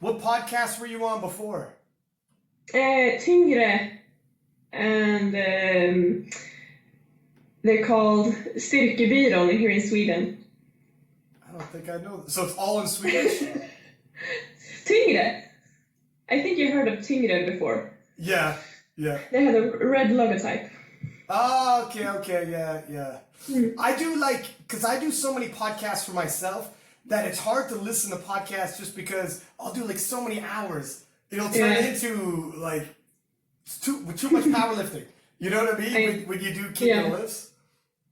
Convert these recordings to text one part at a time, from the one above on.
What podcast were you on before? Tyngre, and they're called Styrkebyrån here in Sweden. I don't think I know. So it's all in Swedish? Tyngre. I think you heard of Tyngre before. Yeah. They had a red logotype. Oh, okay, yeah. I do because I do so many podcasts for myself that it's hard to listen to podcasts just because I'll do so many hours. It'll turn into too much powerlifting. You know what I mean? When you do kick and lifts,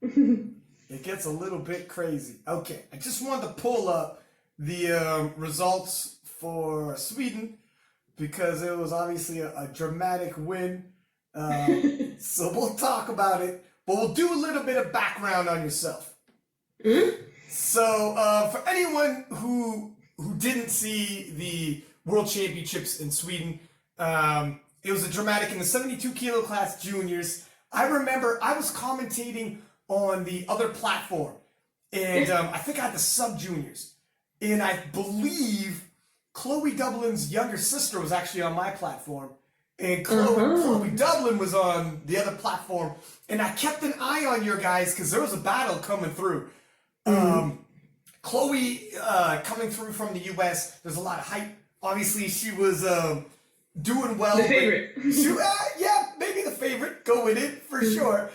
it gets a little bit crazy. Okay, I just wanted to pull up the results for Sweden because it was obviously a dramatic win. So we'll talk about it, but we'll do a little bit of background on yourself. So for anyone who didn't see the World Championships in Sweden, it was a dramatic in the 72 kilo class juniors. I remember I was commentating on the other platform, and I think I had the sub juniors, and I believe Kloie Doublin's younger sister was actually on my platform. And Kloie Doublin was on the other platform, and I kept an eye on your guys because there was a battle coming through. Kloie coming through from the U.S., there's a lot of hype. Obviously, she was doing well. The favorite. Yeah, maybe the favorite. Go with it, for sure.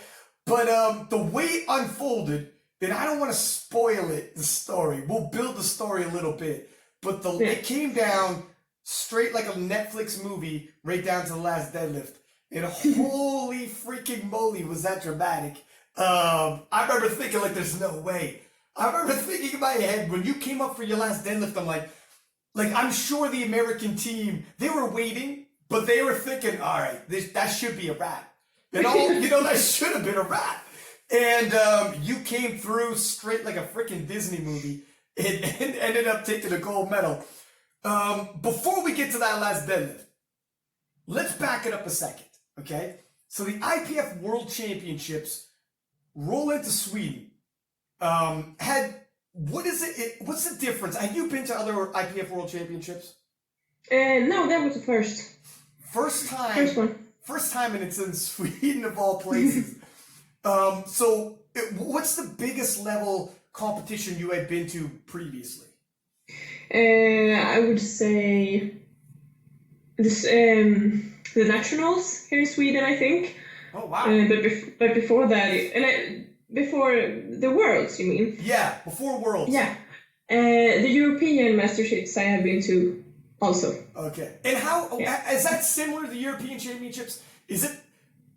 But the way it unfolded, and I don't want to spoil the story. We'll build the story a little bit. But it came down straight like a Netflix movie, right down to the last deadlift. And holy freaking moly, was that dramatic. I remember thinking, there's no way. I remember thinking in my head, when you came up for your last deadlift, I'm like, I'm sure the American team, they were waiting, but they were thinking, all right, that should be a wrap. And that should have been a wrap. And you came through straight like a freaking Disney movie and ended up taking a gold medal. Before we get to that last deadlift, let's back it up a second, okay? So the IPF World Championships roll into Sweden. What's the difference? Have you been to other IPF World Championships? No, that was the first. First time. First one. First time, and it's in Sweden of all places. What's the biggest level competition you had been to previously? I would say this, the nationals here in Sweden, I think. Oh wow! But before that, before the Worlds, you mean? Yeah, before Worlds. Yeah, the European Masterships I have been to also. Okay, and how is that similar to the European Championships?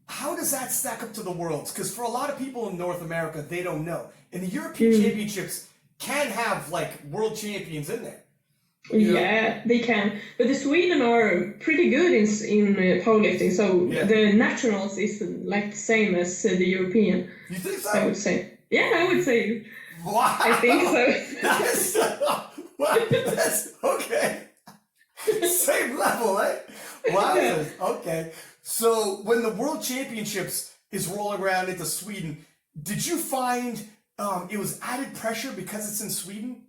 How does that stack up to the Worlds? Because for a lot of people in North America, they don't know, and the European Championships can have world champions in there. Yeah, they can. But the Sweden are pretty good in powerlifting, so the nationals is the same as the European. You think so? I would say. Yeah, I would say. Wow. I think so. That's okay. Same level, eh? Wow. Okay. So when the World Championships is rolling around into Sweden, did you find it was added pressure because it's in Sweden?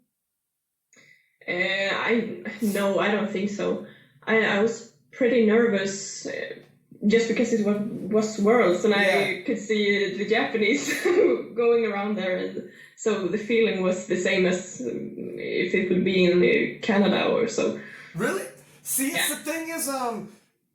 No, I don't think so. I was pretty nervous just because it was Worlds, and I could see the Japanese going around there, and so the feeling was the same as if it would be in Canada or so. Really? See, the thing is,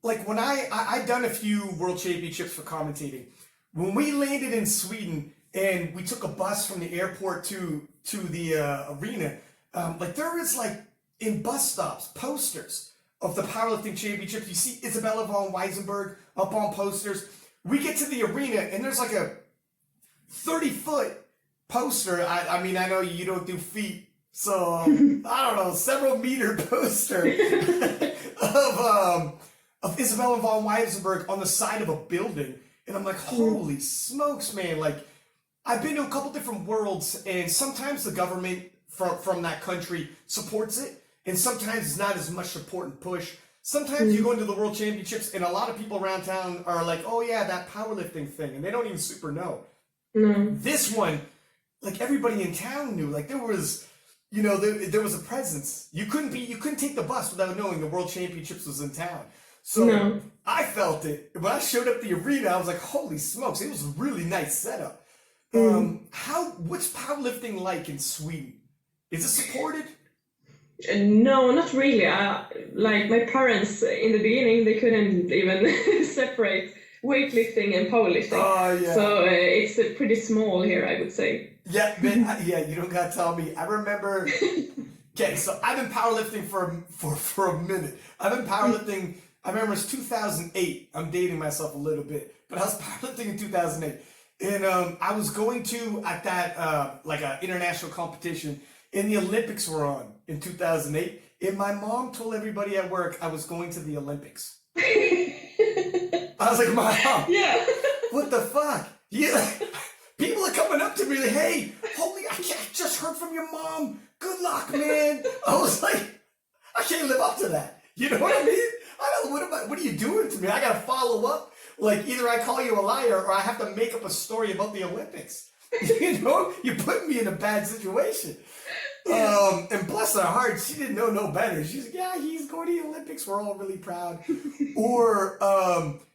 when I done a few World Championships for commentating, when we landed in Sweden and we took a bus from the airport to the arena. There is in bus stops posters of the powerlifting championships. You see Isabella von Weisenberg up on posters. We get to the arena and there's a 30-foot poster. I mean, I know you don't do feet, so I don't know, several meter poster of Isabella von Weisenberg on the side of a building, and I'm like, holy smokes, man! I've been to a couple different worlds, and sometimes the government from that country supports it, and sometimes it's not as much support and push. Sometimes you go into the World Championships, and a lot of people around town are like, oh yeah, that powerlifting thing, and they don't even super know. This one, everybody in town knew. There was, you know, there was a presence. You couldn't take the bus without knowing the World Championships was in town. So No. I felt it. When I showed up at the arena, I was like, holy smokes, it was a really nice setup. What's powerlifting like in Sweden? Is it supported? No, not really. Like my parents in the beginning, they couldn't even separate weightlifting and powerlifting. Oh, yeah. So it's pretty small here, I would say. Yeah, man. You don't gotta tell me. I remember. Okay, so I've been powerlifting for a minute. I've been powerlifting. I remember it's 2008. I'm dating myself a little bit, but I was powerlifting in 2008, and I was going to at that like an international competition, and the Olympics were on in 2008. And my mom told everybody at work I was going to the Olympics. I was like, Mom, yeah, what the fuck? Yeah. People are coming up to me like, hey, I just heard from your mom. Good luck, man. I was like, I can't live up to that. You know what I mean? I don't. What are you doing to me? I gotta follow up. Like either I call you a liar or I have to make up a story about the Olympics. You know, you're putting me in a bad situation. And bless her heart, she didn't know no better. She's like, yeah, he's going to the Olympics. We're all really proud. Or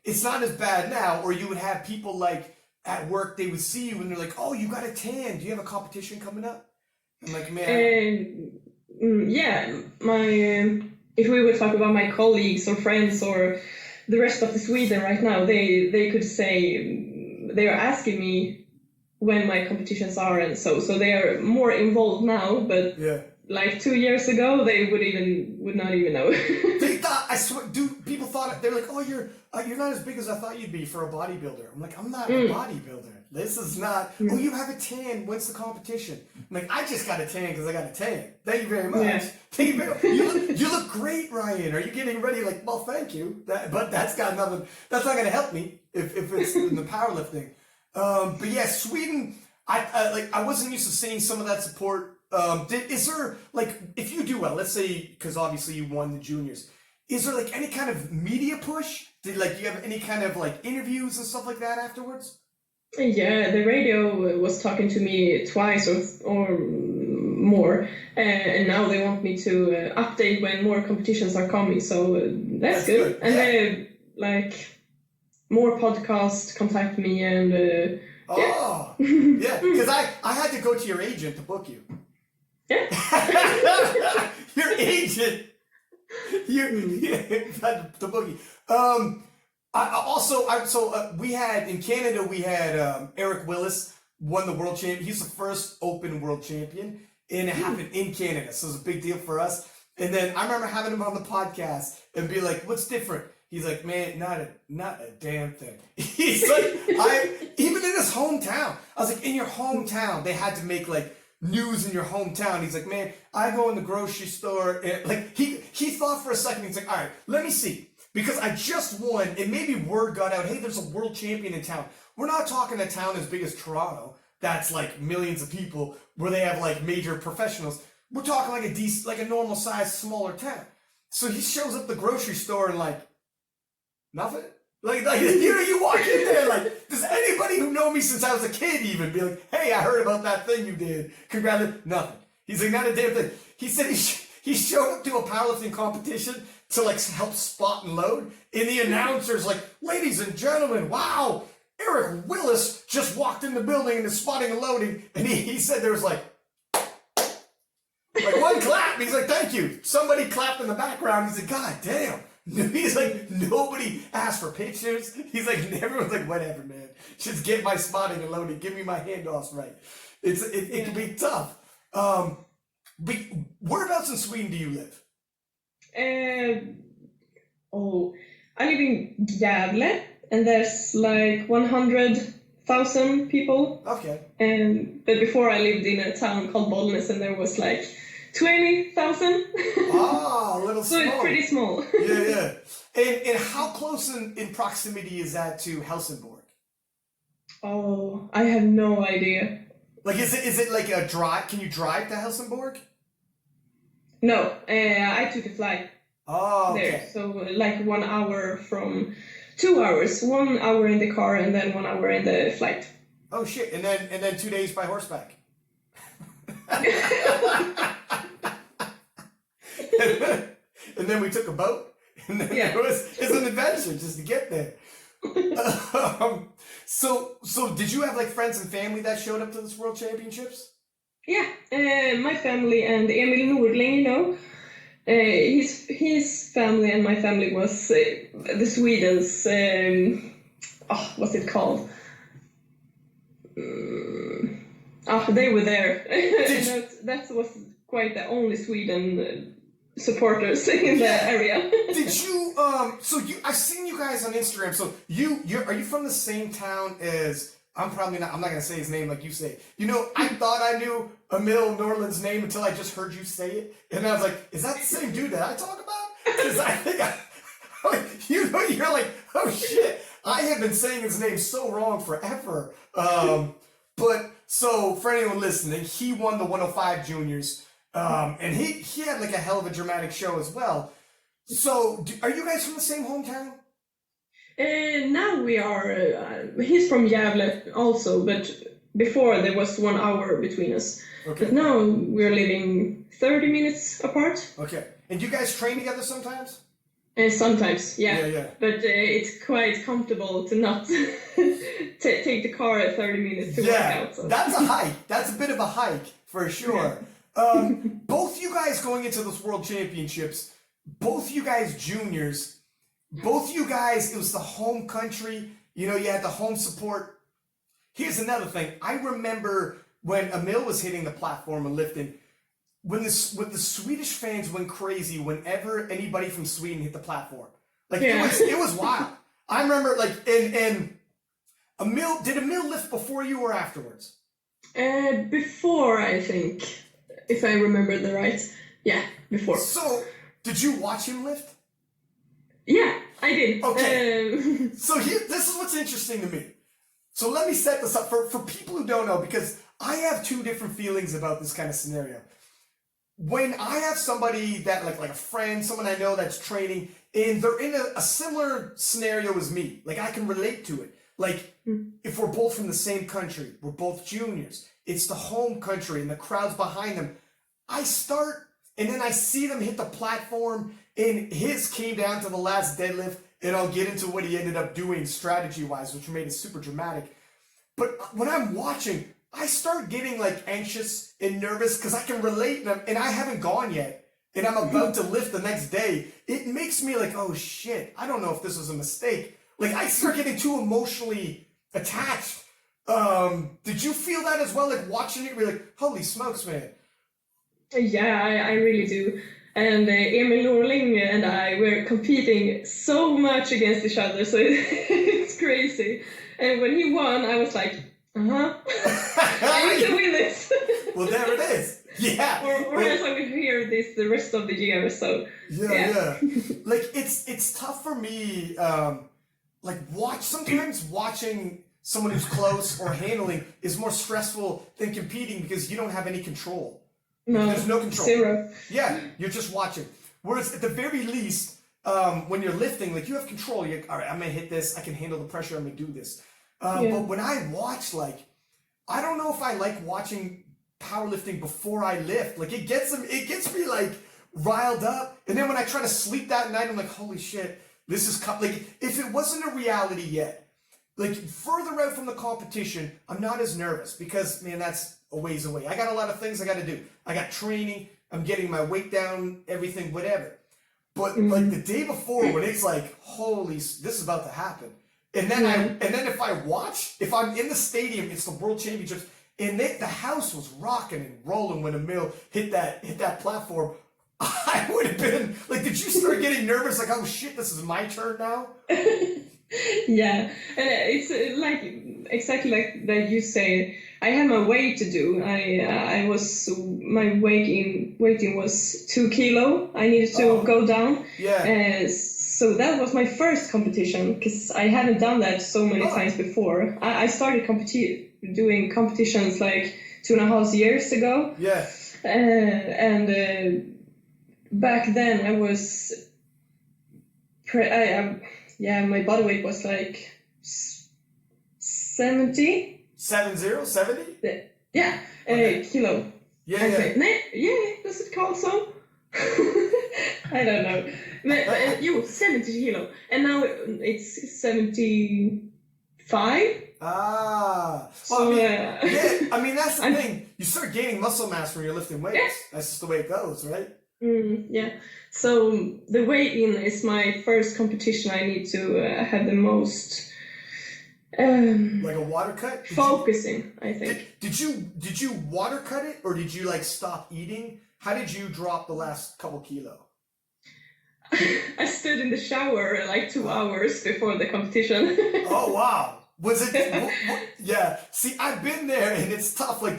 it's not as bad now. Or you would have people like at work, they would see you and they're like, oh, you got a tan. Do you have a competition coming up? I'm like, man. Yeah, if we would talk about my colleagues or friends or the rest of the Sweden right now, they could say, they are asking me when my competitions are, and so they are more involved now, but like 2 years ago, they would not even know. They thought, I swear, people thought, they're like, oh, you're not as big as I thought you'd be for a bodybuilder. I'm like, I'm not a bodybuilder. This is not, oh, you have a tan, when's the competition? I'm like, I just got a tan because I got a tan. Thank you very much. Yeah. Thank you very much. You look great, Ryan. Are you getting ready? Like, well, thank you. But that's not going to help me if it's in the powerlifting. But yeah, Sweden, I wasn't used to seeing some of that support. Is there, like, if you do well, let's say, because obviously you won the juniors, is there like any kind of media push? Do you have any kind of like interviews and stuff like that afterwards? Yeah, the radio was talking to me twice or more, and now they want me to update when more competitions are coming, so that's good. And they like more podcasts contact me and yeah, because I had to go to your agent to book you. Yeah. Your agent. The boogie. We had in Canada. We had Eric Willis won the world champion. He's the first Open world champion, and it happened in Canada, so it was a big deal for us. And then I remember having him on the podcast and be like, "What's different?" He's like, "Man, not a damn thing." He's like, even in his hometown. I was like, in your hometown, they had to make like news in your hometown. He's like, man, I go in the grocery store and like he thought for a second. He's like, all right, let me see, because I just won and maybe word got out, hey, there's a world champion in town. We're not talking a town as big as Toronto that's like millions of people where they have like major professionals. We're talking like a normal size smaller town. So he shows up at the grocery store and like nothing. Like you walk in there like, does anybody who know me since I was a kid even be like, hey, I heard about that thing you did. Congratulations. Nothing. He's like, not a damn thing. He said he showed up to a powerlifting competition to like help spot and load. And the announcer's like, ladies and gentlemen, wow, Eric Willis just walked in the building and is spotting and loading. And he said there was like one clap. He's like, thank you. Somebody clapped in the background. He's like, God damn. He's like, nobody asked for pictures. He's like, everyone's like, whatever, man. Just get my spotting and loading. Give me my handoffs right. It can be tough. But whereabouts in Sweden do you live? I live in Gävle, and there's like 100,000 people. Okay. But before I lived in a town called Bollnäs, and there was like 20,000. Ah, a little so small. It's pretty small. Yeah. And how close in proximity is that to Helsingborg? Oh, I have no idea. Like, is it like a drive? Can you drive to Helsingborg? No, I took a flight. Oh, okay. There, so like 1 hour from 2 hours, 1 hour in the car and then 1 hour in the flight. Oh shit! And then 2 days by horseback. and then we took a boat, and then it's an adventure just to get there. So did you have like friends and family that showed up to this World Championships? Yeah, my family and Emil Nordling, you know, his family and my family was the Sweden's, what's it called? They were there. that was quite the only Sweden supporters in the area. Did you I've seen you guys on Instagram. So are you from the same town as I'm not gonna say his name like you say. You know, I thought I knew Emil Nordland's name until I just heard you say it. And I was like, is that the same dude that I talk about? Because I think you're like, oh shit. I have been saying his name so wrong forever. But so for anyone listening, he won the 105 juniors. And he had like a hell of a dramatic show as well. So are you guys from the same hometown? Now we are, he's from Gävle also, but before there was 1 hour between us. Okay. But now we're living 30 minutes apart. Okay. And you guys train together sometimes? Sometimes, yeah. Yeah. But it's quite comfortable to not take the car at 30 minutes to work out. So. That's a hike. That's a bit of a hike for sure. Both you guys going into those World Championships, both you guys juniors, both you guys, it was the home country, you know, you had the home support. Here's another thing. I remember when Emil was hitting the platform and lifting, when the Swedish fans went crazy whenever anybody from Sweden hit the platform. Like, it was wild. I remember, like, and Emil, did Emil lift before you or afterwards? Before, I think, if I remember the right. Yeah, before. So, did you watch him lift? Yeah, I did. Okay. So this is what's interesting to me. So let me set this up for people who don't know, because I have two different feelings about this kind of scenario. When I have somebody that like a friend, someone I know that's training, and they're in a similar scenario as me, like I can relate to it. Like if we're both from the same country, we're both juniors, it's the home country and the crowd's behind them. I start and then I see them hit the platform, and his came down to the last deadlift, and I'll get into what he ended up doing strategy-wise, which made it super dramatic. But when I'm watching, I start getting like anxious and nervous because I can relate, and I haven't gone yet, and I'm about to lift the next day. It makes me like, oh shit, I don't know if this was a mistake. Like I start getting too emotionally attached. Did you feel that as well? Like watching it, you're like, holy smokes, man. Yeah, I really do. And Emil Nordling and I were competing so much against each other, so it's crazy. And when he won, I was like, I can win this. Well, there it is. Yeah. Or else I will hear this the rest of the year. So yeah. Like it's tough for me. Sometimes watching someone who's close or handling is more stressful than competing because you don't have any control. No, there's no control. Zero. Yeah, you're just watching. Whereas at the very least, when you're lifting, like you have control. You're like, all right, I'm gonna hit this. I can handle the pressure. I'm gonna do this. But when I watch, like, I don't know if I like watching powerlifting before I lift. Like it gets me like riled up. And then when I try to sleep that night, I'm like, holy shit, this is like if it wasn't a reality yet, like further out from the competition, I'm not as nervous because man, that's a ways away. I got a lot of things I got to do. I got training. I'm getting my weight down, everything, whatever. But like the day before, when it's like, holy, this is about to happen. And then if I'm in the stadium, it's the World Championships, and the house was rocking and rolling when Emil hit that platform. I would have been like, did you start getting nervous? Like, oh shit, this is my turn now. Yeah, and it's like exactly like that you say. I had my weight to do. My weighting was 2 kilo. I needed to go down. Yeah. So that was my first competition because I hadn't done that so many times before. I started doing competitions like 2.5 years ago. Yeah. And back then I was, my body weight was like 70. 70? Yeah, kilo. Yeah. Yeah, does it call so? I don't know. But, 70 kilo. And now it's 75. Well, So, I mean, that's the thing. You start gaining muscle mass when you're lifting weights. Yeah. That's just the way it goes, right? Yeah. So the weigh-in is my first competition. I need to have the most like a water cut. Focusing, I think. Did you water cut it, or did you like stop eating? How did you drop the last couple kilo? I stood in the shower like 2 hours before the competition. Oh wow! Was it? Yeah. See, I've been there, and it's tough. Like,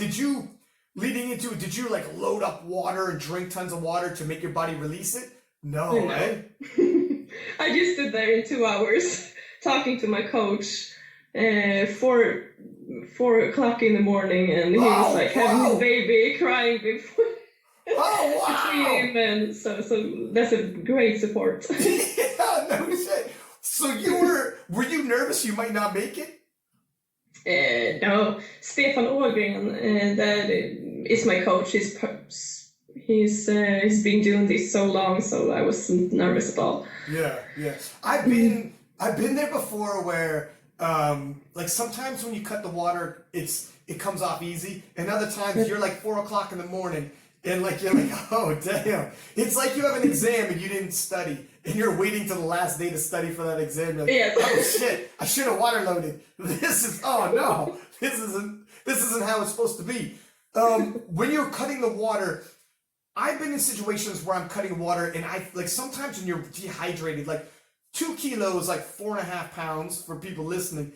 leading into it, did you like load up water and drink tons of water to make your body release it? No, right? I just stood there in 2 hours talking to my coach 4:00 in the morning, and he was like having his baby crying before. Oh wow! Between him, and so that's a great support. Yeah, no shit. So were you nervous you might not make it? No, Stefan Ågren, that is my coach. He's been doing this so long, so I wasn't nervous at all. Yeah. I've been there before where like sometimes when you cut the water, it comes off easy, and other times you're like 4:00 in the morning. And like you're like, oh damn! It's like you have an exam and you didn't study, and you're waiting till the last day to study for that exam. You're like, oh shit! I should have water loaded. This isn't how it's supposed to be. When you're cutting the water, I've been in situations where I'm cutting water, and I like sometimes when you're dehydrated, like 2 kilos, like 4.5 pounds for people listening,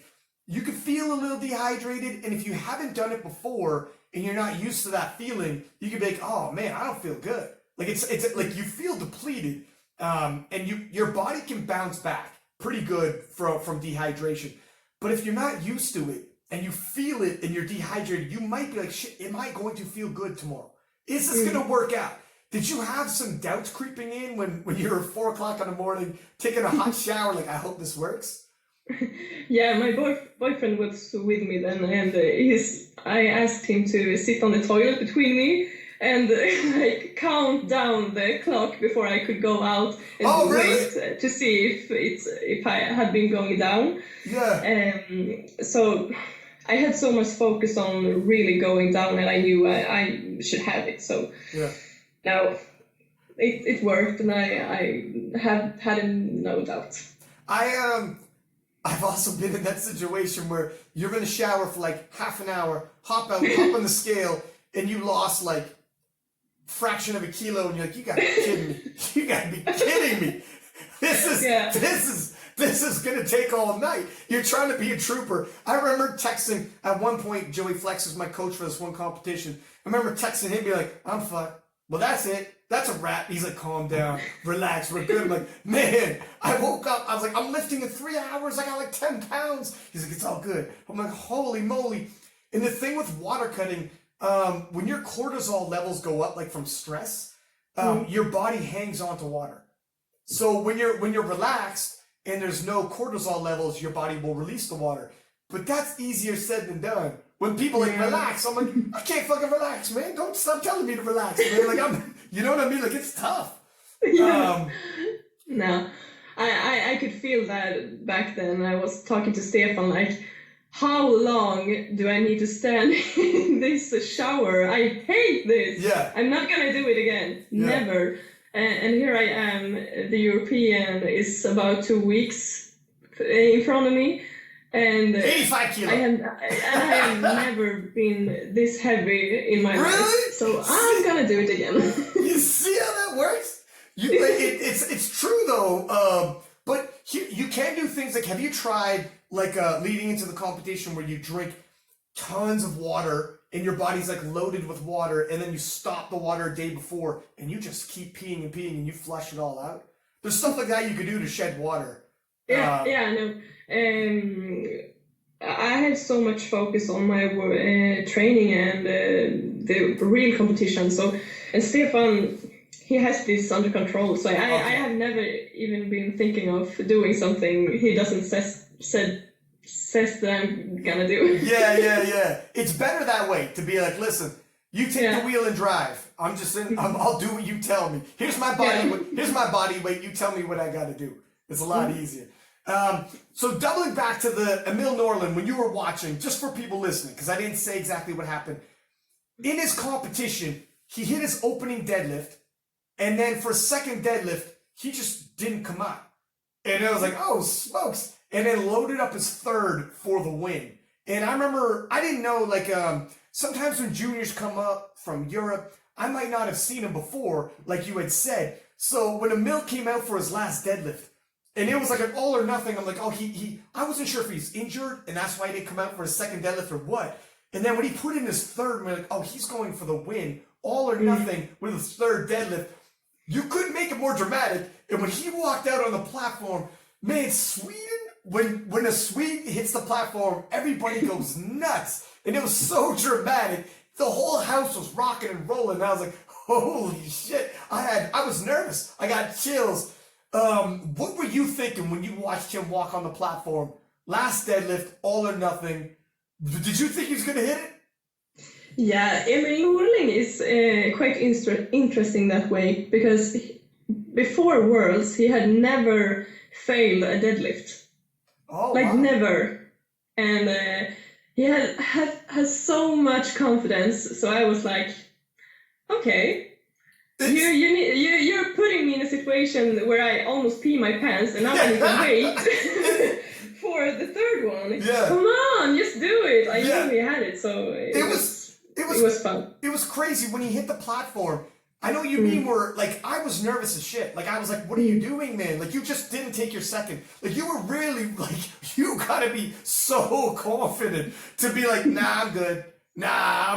you can feel a little dehydrated, and if you haven't done it before and you're not used to that feeling, you can be like, oh man, I don't feel good. Like it's like you feel depleted, and your body can bounce back pretty good from dehydration. But if you're not used to it and you feel it and you're dehydrated, you might be like, shit, am I going to feel good tomorrow? Is this going to work out? Did you have some doubts creeping in when you were 4:00 in the morning taking a hot shower? Like, I hope this works. Yeah, my boyfriend was with me then, and I asked him to sit on the toilet between me and like count down the clock before I could go out and wait to see if I had been going down. Yeah. So I had so much focus on really going down, and I knew I should have it. So now it worked, and I have had no doubt. I've also been in that situation where you're in the shower for like half an hour, hop out, hop on the scale, and you lost like fraction of a kilo, and you're like, you gotta be kidding me. You gotta be kidding me. This is gonna take all night. You're trying to be a trooper. I remember texting at one point, Joey Flex was my coach for this one competition. I remember texting him, be like, I'm fucked. Well, that's it. That's a wrap. He's like, calm down, relax, we're good. I'm like, man, I woke up, I was like, I'm lifting in 3 hours, I got like 10 pounds. He's like, it's all good. I'm like, holy moly. And the thing with water cutting, when your cortisol levels go up, like from stress, your body hangs on to water. So when you're relaxed and there's no cortisol levels, your body will release the water. But that's easier said than done. When people like relax, I'm like, I can't fucking relax, man. Don't stop telling me to relax, man. Like you know what I mean? Like it's tough. No, I could feel that back then. I was talking to Stefan like, how long do I need to stand in this shower? I hate this. Yeah. I'm not gonna do it again. Yeah. Never. And here I am. The European is about 2 weeks in front of me. And 85 kilos. I have never been this heavy in my life, so I'm gonna do it again. You see how that works? It's true though. But you can do things like, have you tried like leading into the competition where you drink tons of water and your body's like loaded with water, and then you stop the water a day before and you just keep peeing and you flush it all out? There's stuff like that you could do to shed water. Yeah, I know. I had so much focus on my training and the real competition. So, and Stefan, he has this under control. So I have never even been thinking of doing something he doesn't says that I'm gonna do. Yeah. It's better that way to be like, listen, you take the wheel and drive. I'm just saying, I'll do what you tell me. Here's my body weight. Here's my body weight. You tell me what I got to do. It's a lot easier. So doubling back to the Emil Norlin, when you were watching, just for people listening, because I didn't say exactly what happened. In his competition, he hit his opening deadlift, and then for second deadlift, he just didn't come out. And I was like, oh, smokes. And then loaded up his third for the win. And I remember, I didn't know, like, sometimes when juniors come up from Europe, I might not have seen him before, like you had said. So when Emil came out for his last deadlift, and it was like an all or nothing, I'm like, oh, I wasn't sure if he's injured, and that's why he didn't come out for his second deadlift or what. And then when he put in his third, we're like, oh, he's going for the win, all or nothing with his third deadlift. You couldn't make it more dramatic. And when he walked out on the platform, man, Sweden, when a Swede hits the platform, everybody goes nuts. And it was so dramatic. The whole house was rocking and rolling. And I was like, holy shit. I was nervous. I got chills. What were you thinking when you watched him walk on the platform? Last deadlift, all or nothing. Did you think he was going to hit it? Yeah, Emil Norling is quite interesting that way, because before Worlds, he had never failed a deadlift. Oh, like, wow. never. And he has so much confidence, so I was like, okay, you're putting me in a situation where I almost pee my pants, and now I need to wait for the third one. Yeah. Come on, just do it. I knew he had it, so it was fun. It was crazy when he hit the platform. I know what you mean, where, like, I was nervous as shit. Like, I was like, what are you doing, man? Like, you just didn't take your second. Like, you were really, like, you gotta be so confident to be like, nah, I'm good. Nah,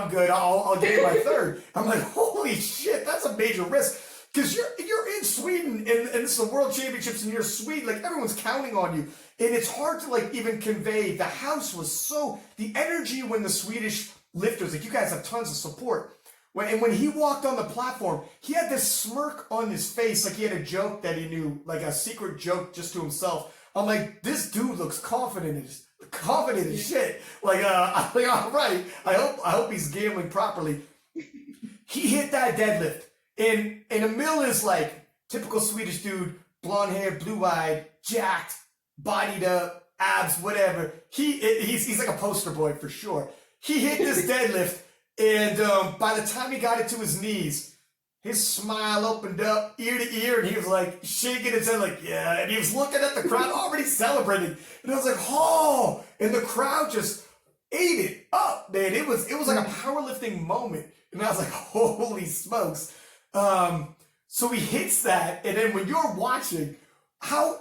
I'm good. I'll get my third. I'm like, holy shit, that's a major risk. Because you're in Sweden, and it's the World Championships, and you're Sweden. Like, everyone's counting on you. And it's hard to, like, even convey. The house was so, the energy when the Swedish lifters, like, you guys have tons of support. When he walked on the platform, he had this smirk on his face, like he had a joke that he knew, like a secret joke just to himself. I'm like, this dude looks confident as shit. Like, I'm like, all right. I hope he's gambling properly. He hit that deadlift, and Emil is like typical Swedish dude, blonde hair, blue eyed, jacked, bodied up, abs, whatever. He's like a poster boy for sure. He hit this deadlift. And by the time he got it to his knees, his smile opened up ear to ear, and he was like shaking his head like, yeah. And he was looking at the crowd already celebrating. And I was like, oh, and the crowd just ate it up, man. It was like a powerlifting moment. And I was like, holy smokes. So he hits that, and then when you're watching, how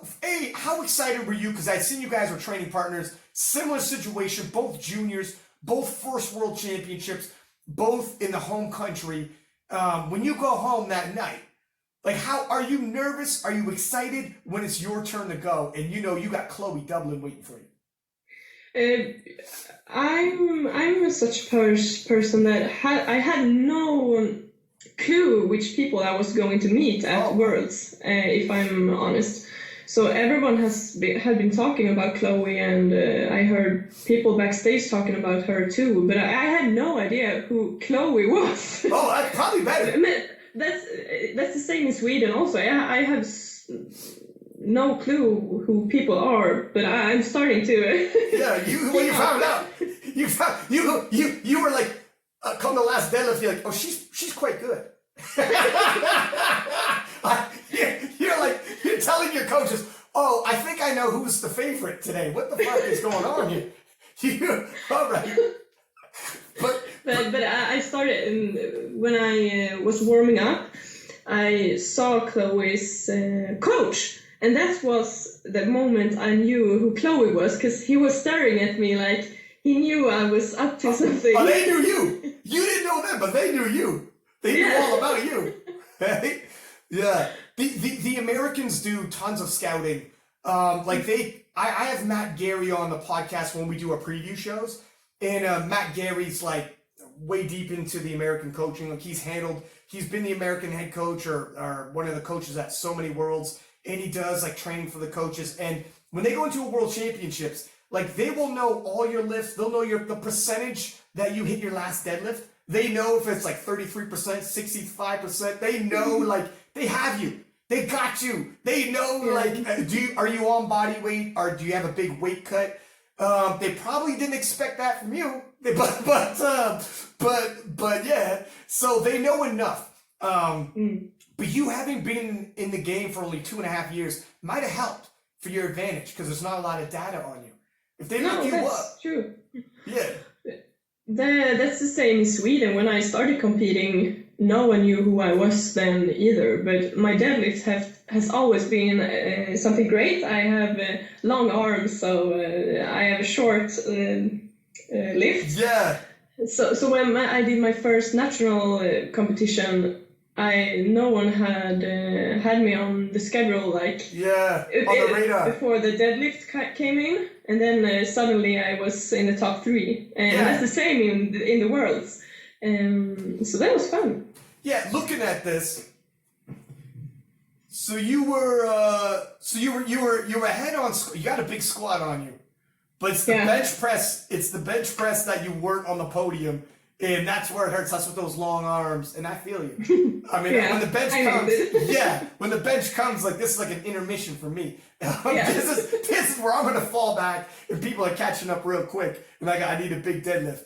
excited were you? Because I'd seen you guys were training partners, similar situation, both juniors, both first world championships, both in the home country. When you go home that night, like, how are you nervous? Are you excited when it's your turn to go? And you know you got Kloie Doublin waiting for you. I'm such person that I had no clue which people I was going to meet at Worlds, if I'm honest. So everyone had been talking about Kloie, and I heard people backstage talking about her too, but I had no idea who Kloie was. Oh, that's probably better. That's the same in Sweden also. I have no clue who people are, but I'm starting to. Yeah, when you found out, you were like, come the last deadlift, you're like, oh, she's quite good. You're telling your coaches, oh, I think I know who's the favorite today. What the fuck is going on here? All right. But I started, when I was warming up, I saw Chloe's coach. And that was the moment I knew who Kloie was, because he was staring at me like he knew I was up to something. Oh, they knew you. You didn't know them, but they knew you. They knew all about you. Right? Yeah. The Americans do tons of scouting. I have Matt Gary on the podcast when we do our preview shows. And Matt Gary's like way deep into the American coaching. Like he's been the American head coach or one of the coaches at so many worlds. And he does like training for the coaches. And when they go into a world championships, like they will know all your lifts. They'll know the percentage that you hit your last deadlift. They know if it's like 33%, 65%. They know, like, they have you. They got you. They know, like, are you on body weight, or do you have a big weight cut? They probably didn't expect that from you, but yeah. So they know enough. But you having been in the game for only 2.5 years might have helped for your advantage, because there's not a lot of data on you. If they look you up, true. Yeah. That's the same in Sweden. When I started competing, no one knew who I was then either. But my deadlift has always been something great. I have long arms, so I have a short lift. Yeah. So when I did my first national competition, no one had me on the schedule, like on the radar before the deadlift came in, and then suddenly I was in the top 3, and that's the same in the worlds, so that was fun. Yeah, looking at this, so you were ahead on. You got a big squat on you, but it's the bench press. It's the bench press that you weren't on the podium. And that's where it hurts. That's with those long arms. And I feel you. I mean, when the bench comes, when the bench comes, like, this is like an intermission for me. This is where I'm going to fall back, and people are catching up real quick. And I need a big deadlift.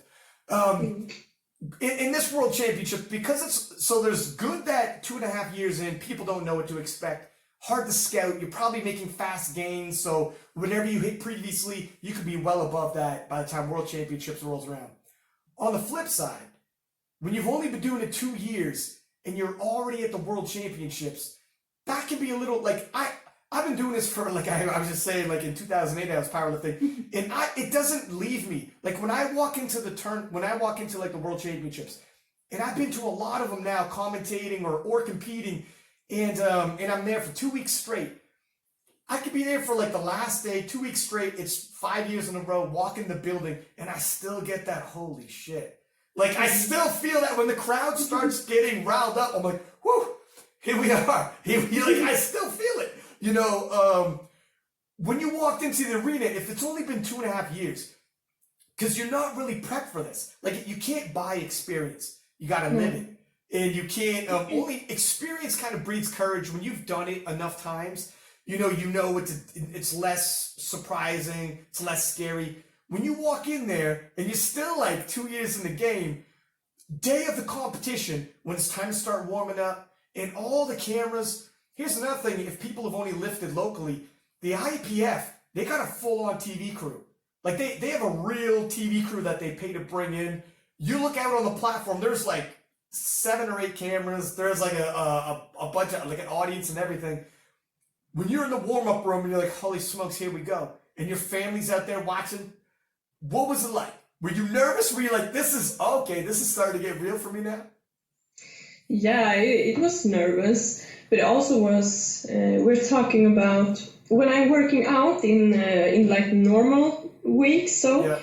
In this World Championship, because there's good that 2.5 years in, people don't know what to expect. Hard to scout. You're probably making fast gains. So whatever you hit previously, you could be well above that by the time World Championships rolls around. On the flip side, when you've only been doing it 2 years and you're already at the World Championships, that can be a little, like, I've been doing this for, like, I was just saying, like, in 2008 I was powerlifting, and it doesn't leave me. Like, when I walk into like the World Championships, and I've been to a lot of them now, commentating or competing, and I'm there for 2 weeks straight. I could be there for, like, the last day, 2 weeks straight. It's 5 years in a row, walk in the building, and I still get that holy shit. Like, I still feel that when the crowd starts getting riled up, I'm like, whew, here we are. I still feel it. You know, when you walked into the arena, if it's only been 2.5 years, because you're not really prepped for this. Like, you can't buy experience. You got to live it. And you can't, only experience kind of breeds courage. When you've done it enough times, you know it's less surprising, it's less scary. When you walk in there and you're still like 2 years in the game, day of the competition, when it's time to start warming up, and all the cameras. Here's another thing: if people have only lifted locally, the IPF, they got a full-on TV crew. Like, they have a real TV crew that they pay to bring in. You look out on the platform, there's like 7 or 8 cameras. There's like a bunch of, like, an audience and everything. When you're in the warm-up room and you're like, holy smokes, here we go, and your family's out there watching, what was it like? Were you nervous? Were you like, this is starting to get real for me now? Yeah, it was nervous, but it also was, we're talking about when I'm working out in like normal weeks, we're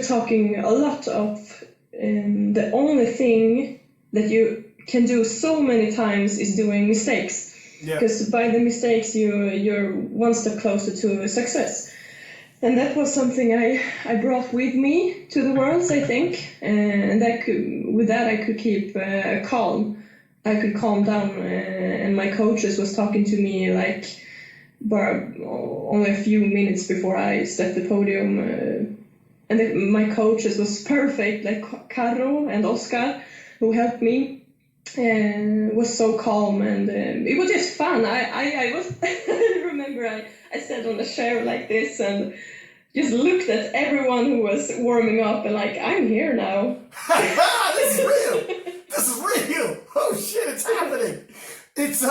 talking a lot of the only thing that you can do so many times is doing mistakes. Because by the mistakes you're one step closer to success. And that was something I brought with me to the Worlds, I think. And I could keep calm. I could calm down. And my coaches was talking to me like only a few minutes before I stepped the podium. And my coaches was perfect, like Caro and Oscar, who helped me. And was so calm, and it was just fun. I was I remember I sat on a chair like this and just looked at everyone who was warming up and like, I'm here now. This is real. Oh shit, it's happening. It's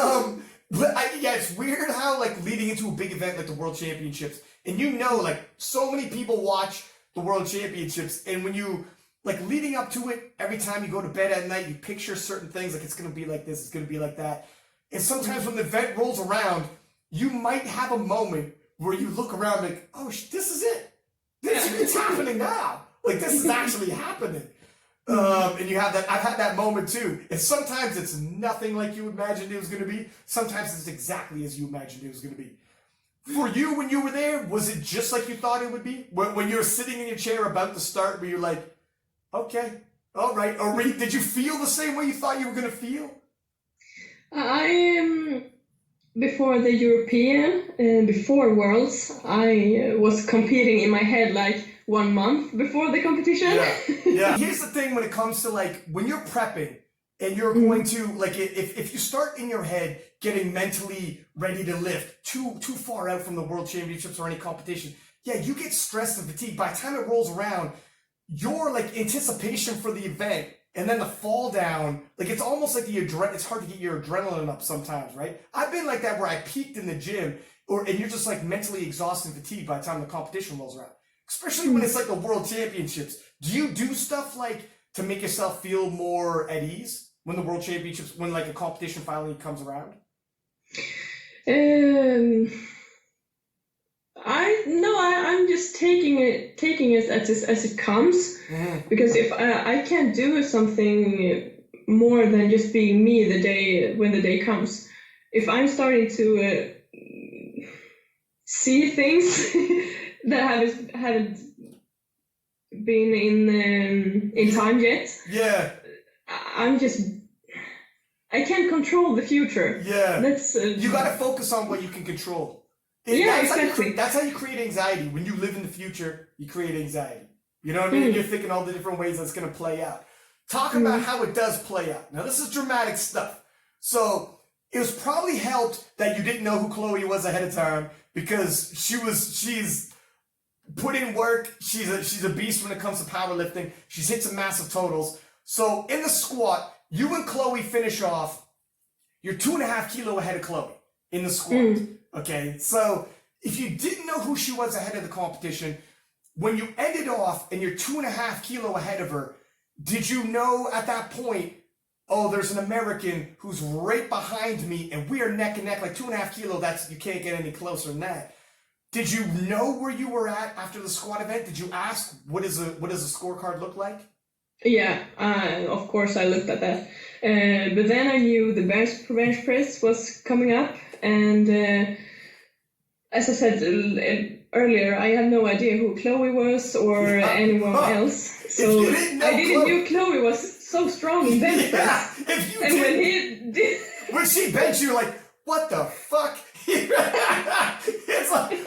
it's weird how, like, leading into a big event like the World Championships, and like, so many people watch the World Championships, and when you, like, leading up to it, every time you go to bed at night, you picture certain things, like, it's going to be like this, it's going to be like that. And sometimes when the event rolls around, you might have a moment where you look around like, oh, this is it. It's happening now. Like, this is actually happening. And you have that. I've had that moment too. And sometimes it's nothing like you imagined it was going to be. Sometimes it's exactly as you imagined it was going to be. For you, when you were there, was it just like you thought it would be? When you were sitting in your chair about to start, where you're like, Okay. All right. Did you feel the same way you thought you were going to feel? Before the European, before Worlds, I was competing in my head like 1 month before the competition. Yeah. Here's the thing when it comes to like, when you're prepping and you're going to, like, if you start in your head getting mentally ready to lift too far out from the World Championships or any competition, yeah, you get stressed and fatigued. By the time it rolls around, your like anticipation for the event and then the fall down, like it's almost like it's hard to get your adrenaline up sometimes, right? I've been like that where I peaked in the gym and you're just like mentally exhausted and fatigued by the time the competition rolls around, especially when it's like the World Championships. Do you do stuff like to make yourself feel more at ease when the World Championships, when like a competition finally comes around? I'm just taking it as it comes, because if I can't do something more than just being me when the day comes. If I'm starting to see things that haven't been in time yet, I can't control the future. Yeah, that's you got to focus on what you can control. Exactly. That's how you create anxiety. When you live in the future, you create anxiety. You know what I mean? You're thinking all the different ways that's going to play out. Talk about how it does play out. Now, this is dramatic stuff. So it was probably helped that you didn't know who Kloie was ahead of time, because she's put in work. She's a beast when it comes to powerlifting. She's hit some massive totals. So in the squat, you and Kloie finish off. You're 2.5 kilos ahead of Kloie in the squat. Okay, so if you didn't know who she was ahead of the competition, when you ended off and you're 2.5 kilos ahead of her, did you know at that point, oh, there's an American who's right behind me and we are neck and neck, like 2.5 kilos, you can't get any closer than that. Did you know where you were at after the squat event? Did you ask, what does a scorecard look like? Yeah, of course I looked at that. But then I knew the bench press was coming up, and as I said earlier, I had no idea who Kloie was or anyone else. So I didn't know Kloie was so strong in bench press. When she benched, you're like, what the fuck? It's like,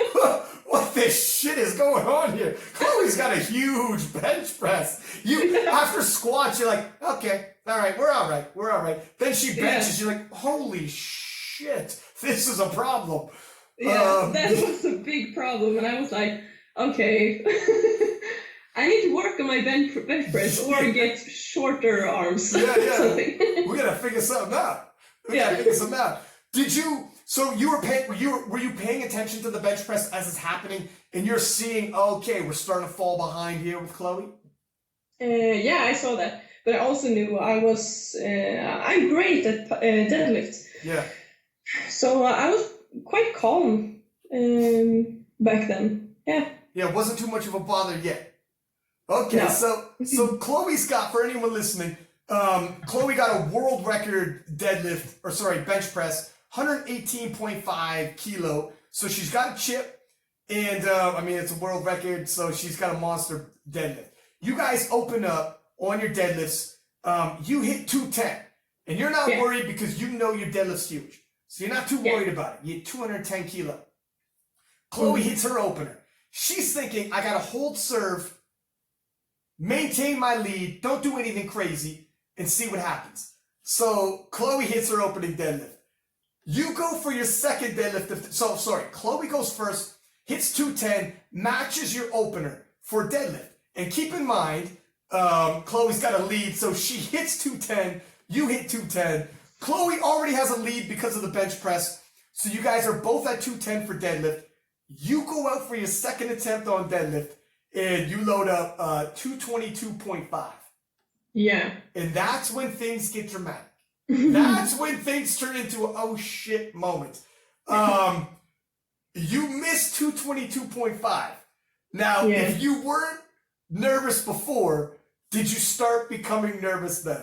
what this shit is going on here? Kloie's got a huge bench press. After squats, you're like, okay, all right, we're all right. Then she benches, you're like, holy shit, this is a problem. Yeah, that was a big problem, and I was like, okay, I need to work on my bench press or get shorter arms. Something. We gotta figure something out. Did you? So were you paying attention to the bench press as it's happening, and you're seeing, okay, we're starting to fall behind here with Kloie? Yeah, I saw that, but I also knew I'm great at deadlifts. Yeah. So I was quite calm back then. Yeah. Yeah, it wasn't too much of a bother yet. Okay, no. So Kloie's got, for anyone listening, Kloie got a world record bench press, 118.5 kilo. So she's got a chip, and it's a world record, so she's got a monster deadlift. You guys open up on your deadlifts. You hit 210, and you're not worried because you know your deadlift's huge. So you're not too worried about it. You hit 210 kilo. Kloie hits her opener. She's thinking, I got to hold serve, maintain my lead, don't do anything crazy, and see what happens. So Kloie hits her opening deadlift. You go for your second deadlift. Kloie goes first, hits 210, matches your opener for deadlift. And keep in mind, Kloie's got a lead, so she hits 210, you hit 210. Kloie already has a lead because of the bench press, so you guys are both at 210 for deadlift. You go out for your second attempt on deadlift, and you load up 222.5. Yeah. And that's when things get dramatic. That's when things turn into a oh shit moment. You missed 222.5. Now, if you weren't nervous before, did you start becoming nervous then?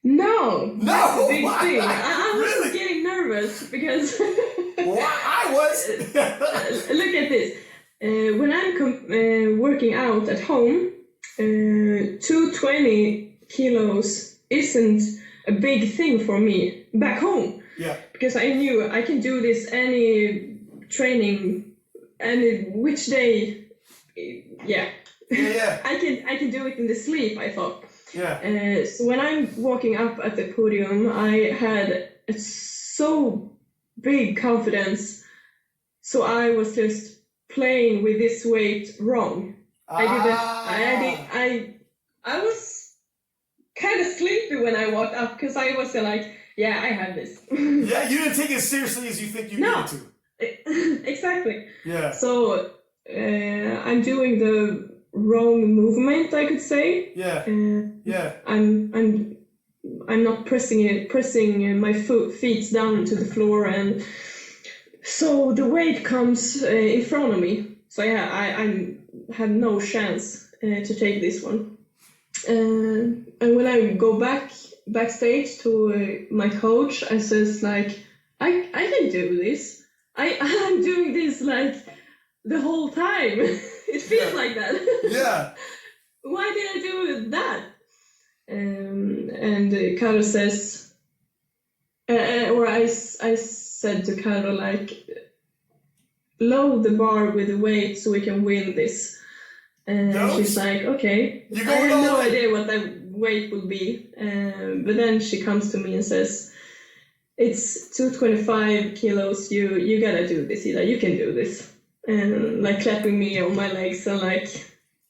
No. That's a big thing. I was really? Getting nervous because I was. Look at this. When I'm working out at home, 220 kilos isn't a big thing for me back home. Yeah. Because I knew I can do this any training, which day. Yeah. Yeah. I can do it in the sleep, I thought. Yeah. So when I'm walking up at the podium, I had a so big confidence. So I was just playing with this weight wrong. I was kind of sleepy when I walked up because I was like, yeah, I have this. Yeah, you didn't take it as seriously as you think you needed to. Exactly. Yeah. So I'm doing the wrong movement, I could say. Yeah. Yeah. I'm not pressing my feet down to the floor, and so the weight comes in front of me. So yeah, I had no chance to take this one. And when I go backstage to my coach, I says like, I can do this. I'm doing this like the whole time. It feels like that. Yeah. Why did I do that? And Caro says, or I said to Caro like, load the bar with the weight so we can win this. And she's like, okay. I had no idea what that weight would be. But then she comes to me and says, it's 225 kilos. You gotta do this, Idaa. You can do this. And like clapping me on my legs and like,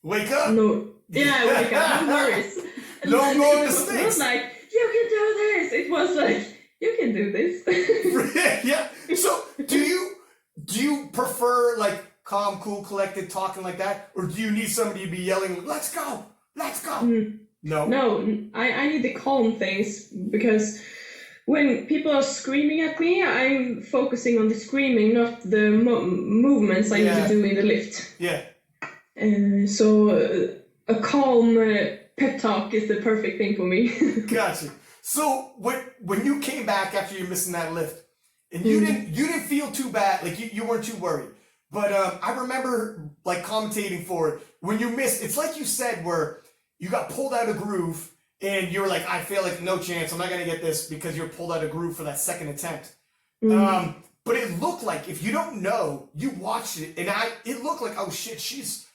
wake up. No. Yeah, wake up. No worries. No more mistakes. It was not like, you can do this. It was like, you can do this. Yeah. So do you prefer like calm, cool, collected talking like that? Or do you need somebody to be yelling, let's go, let's go? No, I need the calm things, because when people are screaming at me, I'm focusing on the screaming, not the movements I need to do in the lift. Yeah. So a calm pep talk is the perfect thing for me. Gotcha. So when you came back after you missing that lift, and you didn't feel too bad, like you weren't too worried. But I remember like commentating for it when you missed. It's like you said, where you got pulled out of groove, and you're like, I feel like no chance, I'm not gonna get this, because you're pulled out of groove for that second attempt. But it looked like, if you don't know, you watched it, and it looked like, oh shit, she just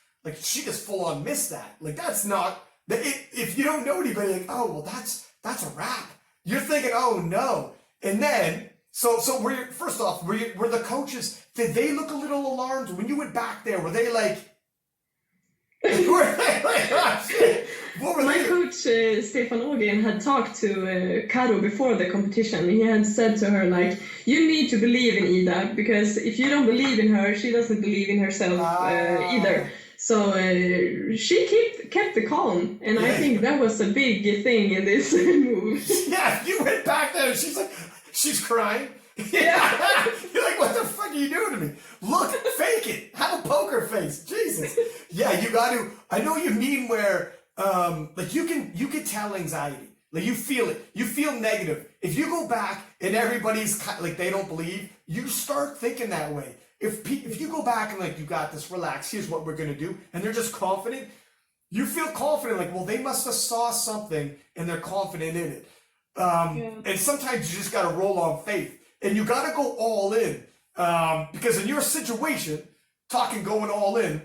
full on missed that. Like that's not. If you don't know anybody, like, oh well, that's a wrap. You're thinking, oh no, and then so first off, were the coaches? Did they look a little alarmed when you went back there? Were they like? Oh, shit. My coach Stefan Ågren had talked to Caro before the competition. He had said to her like, you need to believe in Idaa, because if you don't believe in her, she doesn't believe in herself either. So she kept the calm, and I think that was a big thing in this move. Yeah, you went back there, and she's crying. Yeah. You're like, what the fuck are you doing to me? Look, fake it. Have a poker face. Jesus. Yeah, you got to. I know what you mean where, like you can tell anxiety. Like you feel it. You feel negative. If you go back and everybody's like they don't believe, you start thinking that way. If you go back and like, you got this, relax, here's what we're going to do, and they're just confident, you feel confident, like, well, they must have saw something and they're confident in it. And sometimes you just got to roll on faith, and you got to go all in, because in your situation, going all in,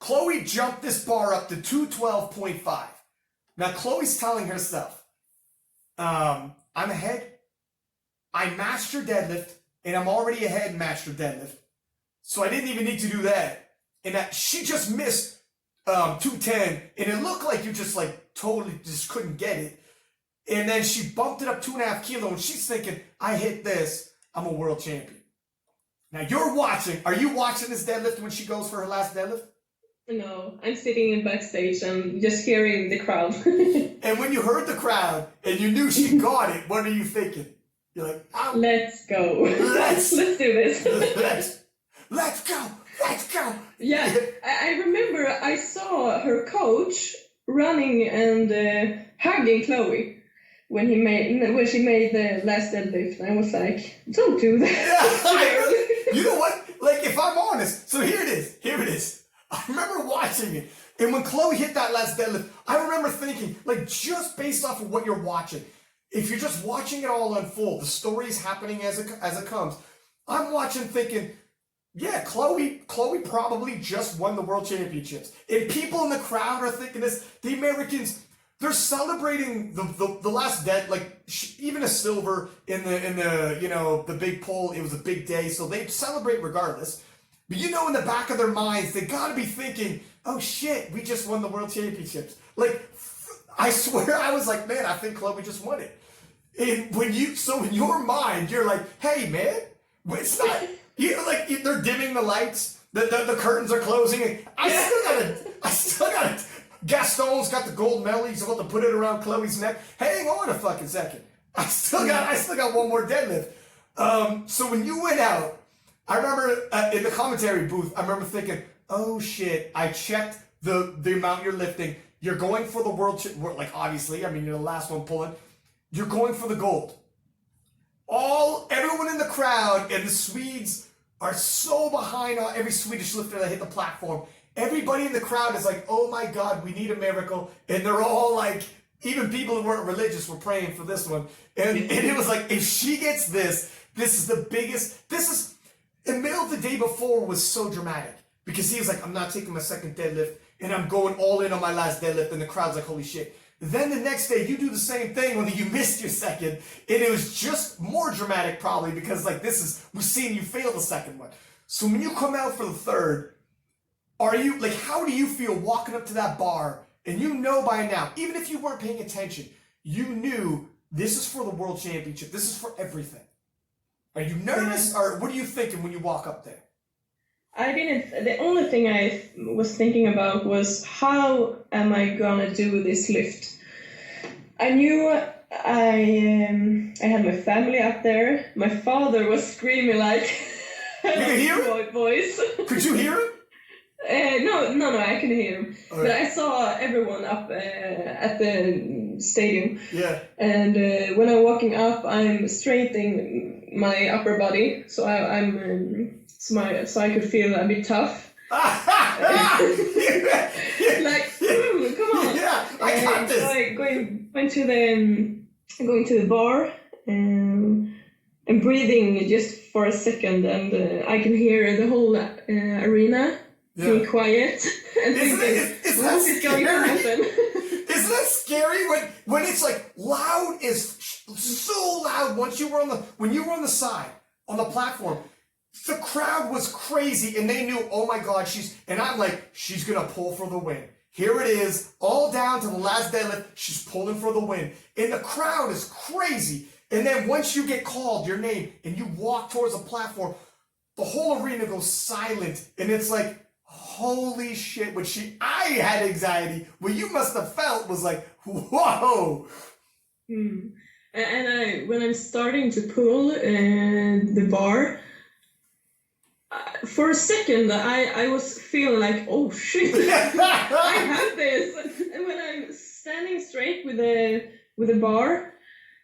Kloie jumped this bar up to 212.5. Now, Chloe's telling herself, I'm ahead. I mastered deadlift, and I'm already ahead in master deadlift. So I didn't even need to do that. And that she just missed 210, and it looked like you just like totally just couldn't get it. And then she bumped it up 2.5 kilos, and she's thinking, I hit this, I'm a world champion. Now you're watching. Are you watching this deadlift when she goes for her last deadlift? No, I'm sitting in backstage and just hearing the crowd. And when you heard the crowd and you knew she got it, what are you thinking? You're like, let's go. Let's do this. Let's go. Let's go. Yeah, I remember I saw her coach running and hugging Kloie when she made the last deadlift. I was like, don't do that. You know what? Like, if I'm honest, so here it is. I remember watching it, And when Kloie hit that last deadlift, I remember thinking, like, just based off of what you're watching, if you're just watching it all unfold, the story's happening as it comes. I'm watching thinking, yeah, Kloie probably just won the world championships. And people in the crowd are thinking this. The Americans, they're celebrating the last dead, like even a silver in the you know, the big pole. It was a big day, so they celebrate regardless. But you know, in the back of their minds, they gotta be thinking, oh shit, we just won the world championships. Like, I swear, I was like, man, I think Kloie just won it. And so in your mind, you're like, hey man, it's not, like, they're dimming the lights, the curtains are closing. I still gotta, Gaston's got the gold medal, he's about to put it around Chloe's neck. Hang on a fucking second. I still got one more deadlift. So when you went out, I remember in the commentary booth, I remember thinking, oh shit, I checked the amount you're lifting. You're going for the world, like obviously, I mean, you're the last one pulling. You're going for the gold. Everyone in the crowd, and the Swedes are so behind on every Swedish lifter that hit the platform. Everybody in the crowd is like, oh my God, we need a miracle. And they're all like, even people who weren't religious were praying for this one. And it was like, if she gets this is the biggest, in the middle of the day before was so dramatic. Because he was like, I'm not taking my second deadlift, and I'm going all in on my last deadlift, and the crowd's like, holy shit. Then the next day, you do the same thing, only you missed your second, and it was just more dramatic probably, because like we're seeing you fail the second one. So when you come out for the third, how do you feel walking up to that bar, and you know by now, even if you weren't paying attention, you knew this is for the world championship, this is for everything. Are you nervous, or what are you thinking when you walk up there? The only thing I was thinking about was, how am I gonna do this lift? I knew I had my family up there. My father was screaming like you could hear him? Voice. Could you hear him? No, I can hear him. Right. But I saw everyone up at the stadium. Yeah. And when I'm walking up, I'm straightening my upper body, so so I could feel a bit tough. Like, come on. Yeah, I got this. So going to the bar and breathing just for a second, and I can hear the whole arena being quiet and thinking, what is going to happen? Isn't that scary when it's like loud, is so loud? When you were on the side on the platform, the crowd was crazy, and they knew, oh my God, I'm like, she's gonna pull for the win. Here it is, all down to the last deadlift, she's pulling for the win. And the crowd is crazy. And then once you get called your name and you walk towards the platform, the whole arena goes silent, and it's like, holy shit. I had anxiety. What you must have felt was like, whoa. And when I'm starting to pull the bar, for a second, I was feeling like, oh shit, I have this. And when I'm standing straight with the bar,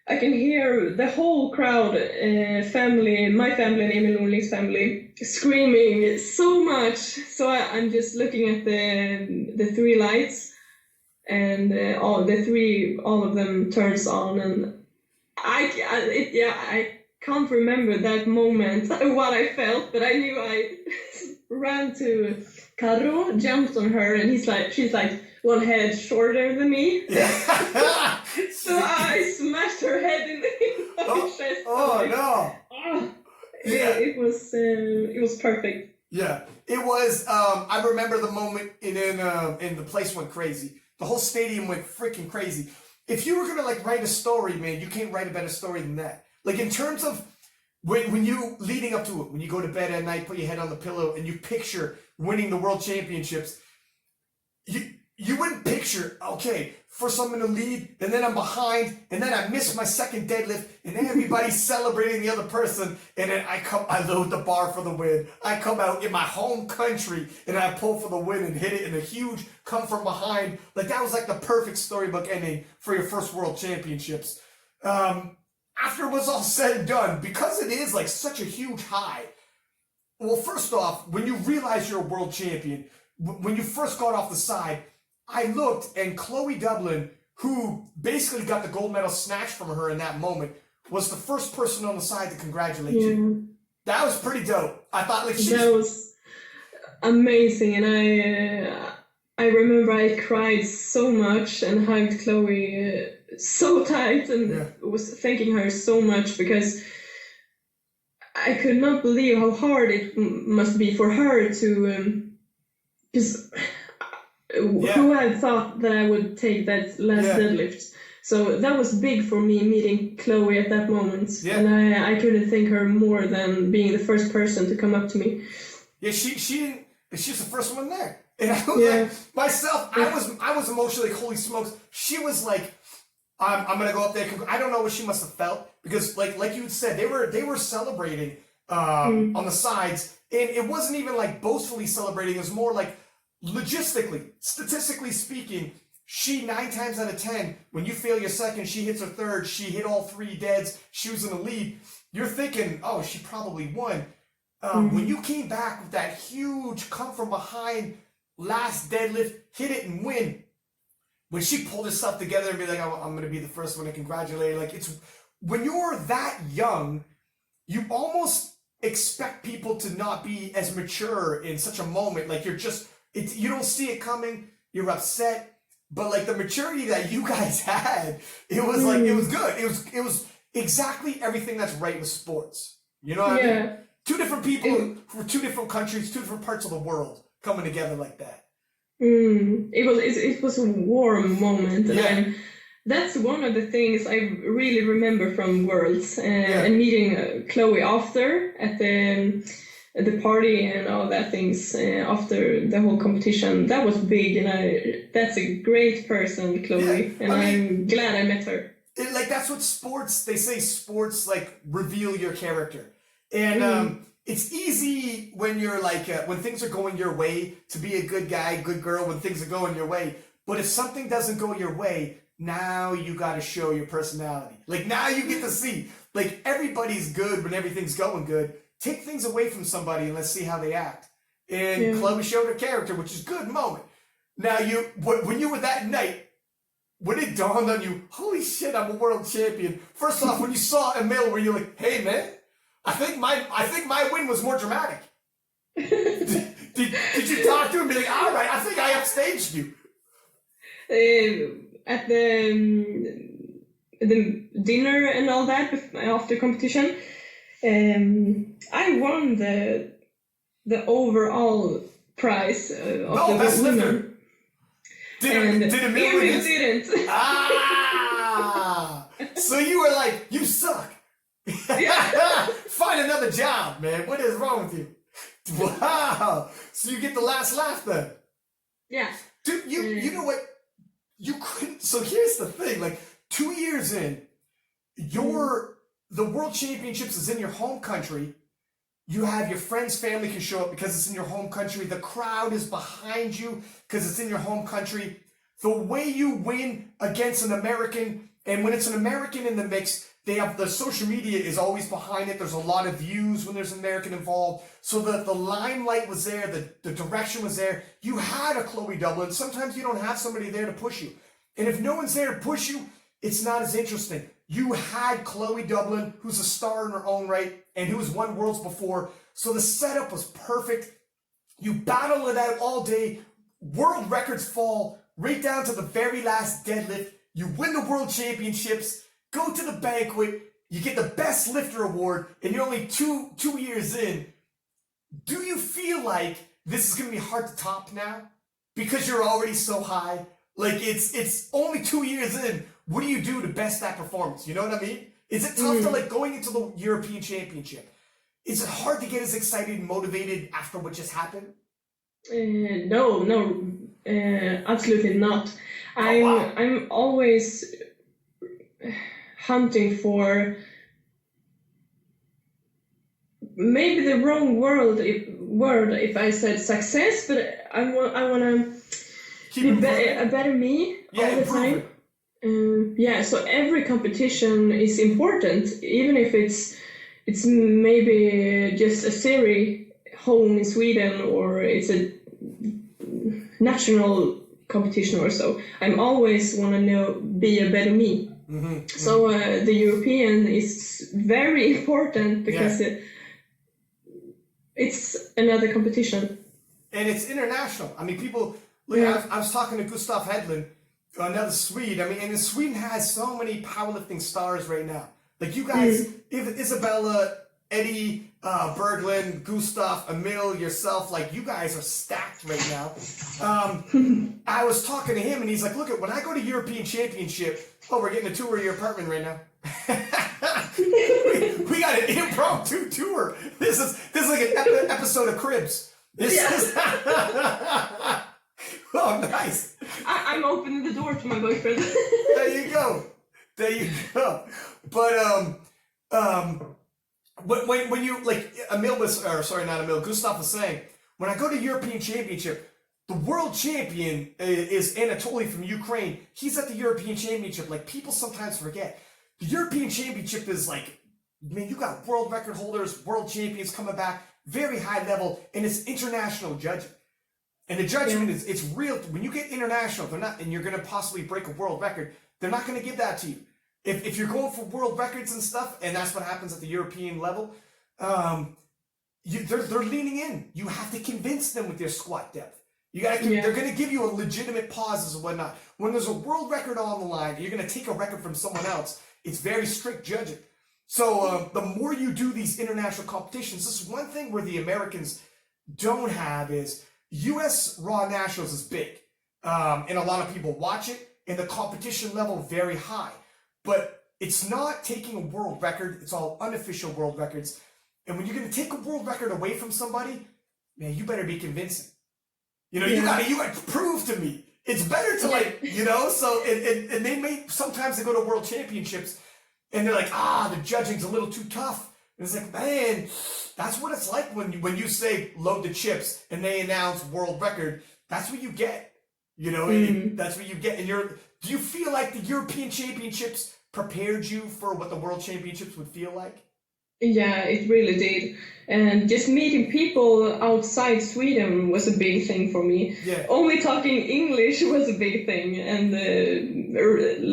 I can hear the whole crowd, my family and Emil Lundling's family, screaming so much. So I'm just looking at the three lights, and all of them turns on, and I can't remember that moment, what I felt, but I knew I ran to Caro, jumped on her, and she's like one head shorter than me. Yeah. So I smashed her head in my chest. Oh no! Yeah, it was perfect. Yeah, it was. I remember the moment, and the place went crazy. The whole stadium went freaking crazy. If you were gonna like write a story, man, you can't write a better story than that. Like in terms of when you leading up to it, when you go to bed at night, put your head on the pillow, and you picture winning the world championships, you wouldn't picture, okay, for someone to lead, and then I'm behind, and then I miss my second deadlift, and then everybody's celebrating the other person, and then I load the bar for the win. I come out in my home country, and I pull for the win and hit it in a huge come from behind. Like, that was like the perfect storybook ending for your first world championships. After it was all said and done, because it is like such a huge high, well, first off, when you realize you're a world champion, when you first got off the side, I looked, and Kloie Doublin, who basically got the gold medal snatched from her in that moment, was the first person on the side to congratulate you. That was pretty dope. I thought that was amazing, and I remember I cried so much and hugged Kloie so tight and was thanking her so much, because I could not believe how hard it must be for her to, because who had thought that I would take that last deadlift? So that was big for me, meeting Kloie at that moment. Yeah. And I couldn't thank her more than being the first person to come up to me. Yeah, she's the first one there. And I was like, myself, I was emotionally like, holy smokes. She was like, I'm gonna go up there. I don't know what she must have felt, because like you said, they were celebrating on the sides, and it wasn't even like boastfully celebrating. It was more like logistically, statistically speaking, she 9 times out of 10, when you fail your second, she hits her third, she hit all 3 deads, she was in the lead. You're thinking, oh, she probably won. When you came back with that huge come from behind last deadlift, hit it and win. When she pulled herself together and be like, I'm going to be the first one to congratulate her. Like, it's when you're that young, you almost expect people to not be as mature in such a moment. Like, you don't see it coming. You're upset. But like the maturity that you guys had, it was like, it was good. It was exactly everything that's right with sports. You know what I mean? 2 different people from 2 different countries, 2 different parts of the world coming together like that. It was a warm moment, and that's one of the things I really remember from Worlds and meeting Kloie after at the party and all that things after the whole competition. That was big, and that's a great person, Kloie, and I'm glad I met her. That's what sports, they say sports like reveal your character. And it's easy when you're like, when things are going your way to be a good guy, good girl, when things are going your way. But if something doesn't go your way, now you got to show your personality. Like now you get to see, like everybody's good when everything's going good. Take things away from somebody and let's see how they act. And Kloie showed her character, which is a good moment. Now when you were that night, when it dawned on you, holy shit, I'm a world champion. First off, when you saw Emil, were you like, hey man, I think my win was more dramatic. did you talk to him and be like, all right, I think I upstaged you? At the dinner and all that after competition, I won the overall prize of the winner. Did Emil win? Didn't. So you were like, you suck. Find another job, man. What is wrong with you? Wow. So you get the last laugh then. Yeah. Dude, you know what? You couldn't. So here's the thing. Like 2 years in, the World Championships is in your home country. You have your friends, family can show up because it's in your home country. The crowd is behind you because it's in your home country. The way you win against an American, and when it's an American in the mix, they have the social media is always behind it. There's a lot of views when there's an American involved. So the limelight was there. The direction was there. You had a Kloie Doublin. Sometimes you don't have somebody there to push you. And if no one's there to push you, it's not as interesting. You had Kloie Doublin, who's a star in her own right, and who has won Worlds before. So the setup was perfect. You battle it out all day. World records fall right down to the very last deadlift. You win the World Championships. Go to the banquet, you get the best lifter award, and you're only two years in. Do you feel like this is going to be hard to top now? Because you're already so high? Like, it's only 2 years in. What do you do to best that performance? You know what I mean? Is it tough to, like, going into the European Championship? Is it hard to get as excited and motivated after what just happened? No, absolutely not. I'm always hunting for maybe the wrong word if I said success, but I want to be a better me all the time. So every competition is important, even if it's maybe just a series home in Sweden, or it's a national competition or so. I'm always want to be a better me. So the European is very important because it's another competition. And it's international. I mean, people, look, I was talking to Gustav Hedlund, another Swede. I mean, and Sweden has so many powerlifting stars right now. Like you guys, Isabella, Eddie, Berglund, Gustav, Emil, yourself, like you guys are stacked right now. I was talking to him and he's like, look, when I go to European Championship, we're getting a tour of your apartment right now. we got an impromptu tour. This is like an episode of Cribs. This is oh, nice. I'm opening the door to my boyfriend. There you go. But when you like Emil was, or sorry, not Emil, Gustav was saying, when I go to European Championship, the world champion is Anatoly from Ukraine. He's at the European Championship. Like people sometimes forget, the European Championship is like, man, you got world record holders, world champions coming back, very high level, and it's international judging. And the judgment is, it's real. When you get international, they're not, and you're going to possibly break a world record, they're not going to give that to you. If you're going for world records and stuff, and that's what happens at the European level, they're leaning in. You have to convince them with their squat depth. You got to. They're going to give you a legitimate pauses and whatnot. When there's a world record on the line, you're going to take a record from someone else. It's very strict judging. So the more you do these international competitions, this is one thing where the Americans don't have is U.S. Raw Nationals is big, and a lot of people watch it, and the competition level very high. But it's not taking a world record. It's all unofficial world records. And when you're going to take a world record away from somebody, man, you better be convincing. You know, you got to prove to me. It's better to like, you know, so, and they may, sometimes they go to world championships and they're like, the judging's a little too tough. And it's like, man, that's what it's like when you say load the chips and they announce world record. That's what you get. You know, that's what you get. And do you feel like the European Championships prepared you for what the World Championships would feel like? Yeah, it really did. And just meeting people outside Sweden was a big thing for me. Yeah. Only talking English was a big thing. And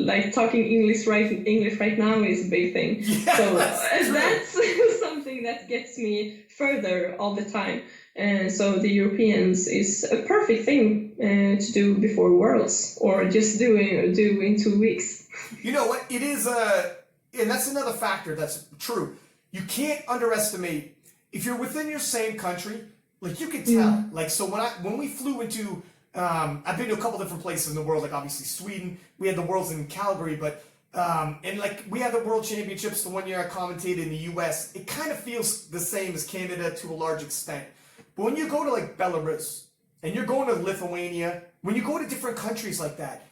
like talking English right now is a big thing. Yeah, so that's something that gets me further all the time. And so the Europeans is a perfect thing to do before Worlds, or just do in 2 weeks. You know what? It is, and that's another factor that's true. You can't underestimate, if you're within your same country, like you can tell. Like, so when we flew into, I've been to a couple different places in the world, like obviously Sweden, we had the Worlds in Calgary, but, and like we had the World Championships the one year I commentated in the US, it kind of feels the same as Canada to a large extent. But when you go to like Belarus, and you're going to Lithuania, when you go to different countries like that,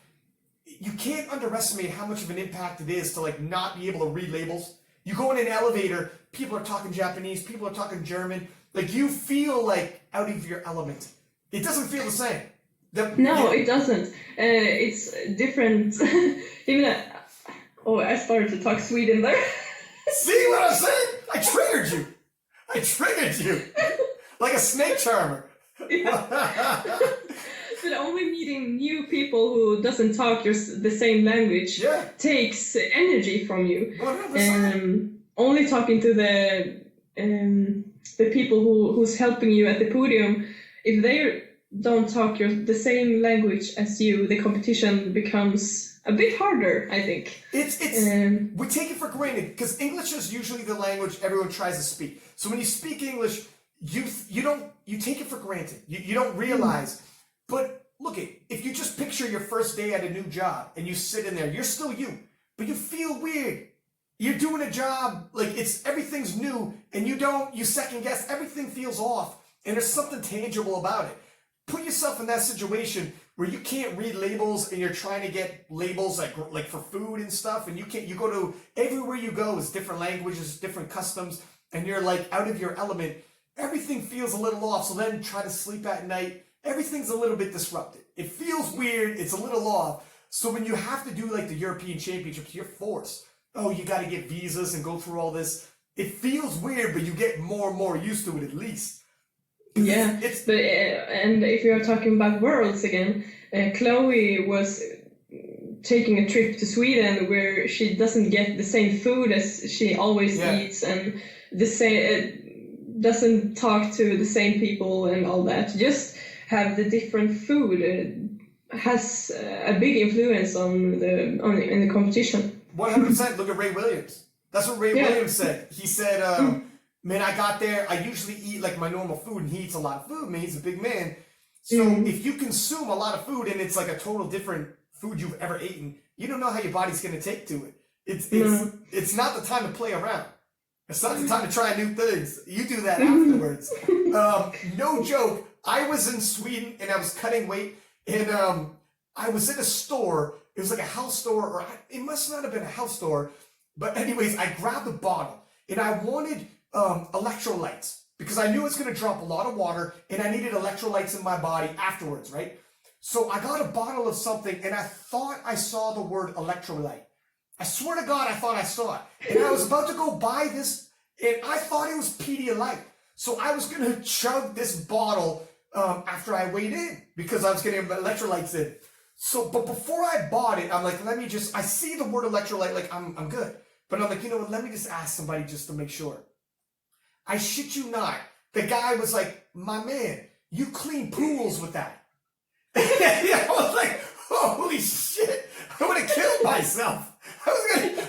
you can't underestimate how much of an impact it is to like not be able to read labels. You go in an elevator, people are talking Japanese, people are talking German. Like you feel like out of your element. It doesn't feel the same. It doesn't. It's different. Even I started to talk Sweden there. See what I'm saying? I triggered you. Like a snake charmer. But only meeting new people who doesn't talk the same language takes energy from you. 100%. Only talking to the people who's helping you at the podium, if they don't talk the same language as you, the competition becomes a bit harder, I think. We take it for granted because English is usually the language everyone tries to speak. So when you speak English, you take it for granted. You don't realize. But look, if you just picture your first day at a new job and you sit in there, you're still you, but you feel weird. You're doing a job, like everything's new and you second guess, everything feels off and there's something tangible about it. Put yourself in that situation where you can't read labels and you're trying to get labels like for food and stuff, and you go to, everywhere you go is different languages, different customs, and you're like out of your element. Everything feels a little off. So then try to sleep at night. Everything's a little bit disrupted. It feels weird. It's a little off. So when you have to do like the European Championships, you're forced. Oh, you got to get visas and go through all this. It feels weird, but you get more and more used to it at least. Yeah, but and if we are talking about worlds again, Chloe was taking a trip to Sweden where she doesn't get the same food as she always eats, and the same doesn't talk to the same people and all that. Just have the different food has a big influence on in the competition. 100%. Look at Ray Williams. That's what Ray Williams said. He said, man, I got there, I usually eat like my normal food, and he eats a lot of food, man, he's a big man. So if you consume a lot of food and it's like a total different food you've ever eaten, you don't know how your body's going to take to it. It's not the time to play around. It's not the time to try new things. You do that afterwards. No joke. I was in Sweden and I was cutting weight, and I was in a store. It was like a health store, or it must not have been a health store. But anyways, I grabbed a bottle and I wanted electrolytes because I knew it's going to drop a lot of water and I needed electrolytes in my body afterwards, right? So I got a bottle of something and I thought I saw the word electrolyte. I swear to God, I thought I saw it. And I was about to go buy this and I thought it was Pedialyte. So I was going to chug this bottle after I weighed in because I was getting electrolytes in. So, but before I bought it, I'm like, I see the word electrolyte, like I'm good. But I'm like, you know what, let me just ask somebody just to make sure. I shit you not. The guy was like, my man, you clean pools with that. I was like, holy shit, I would have killed myself. I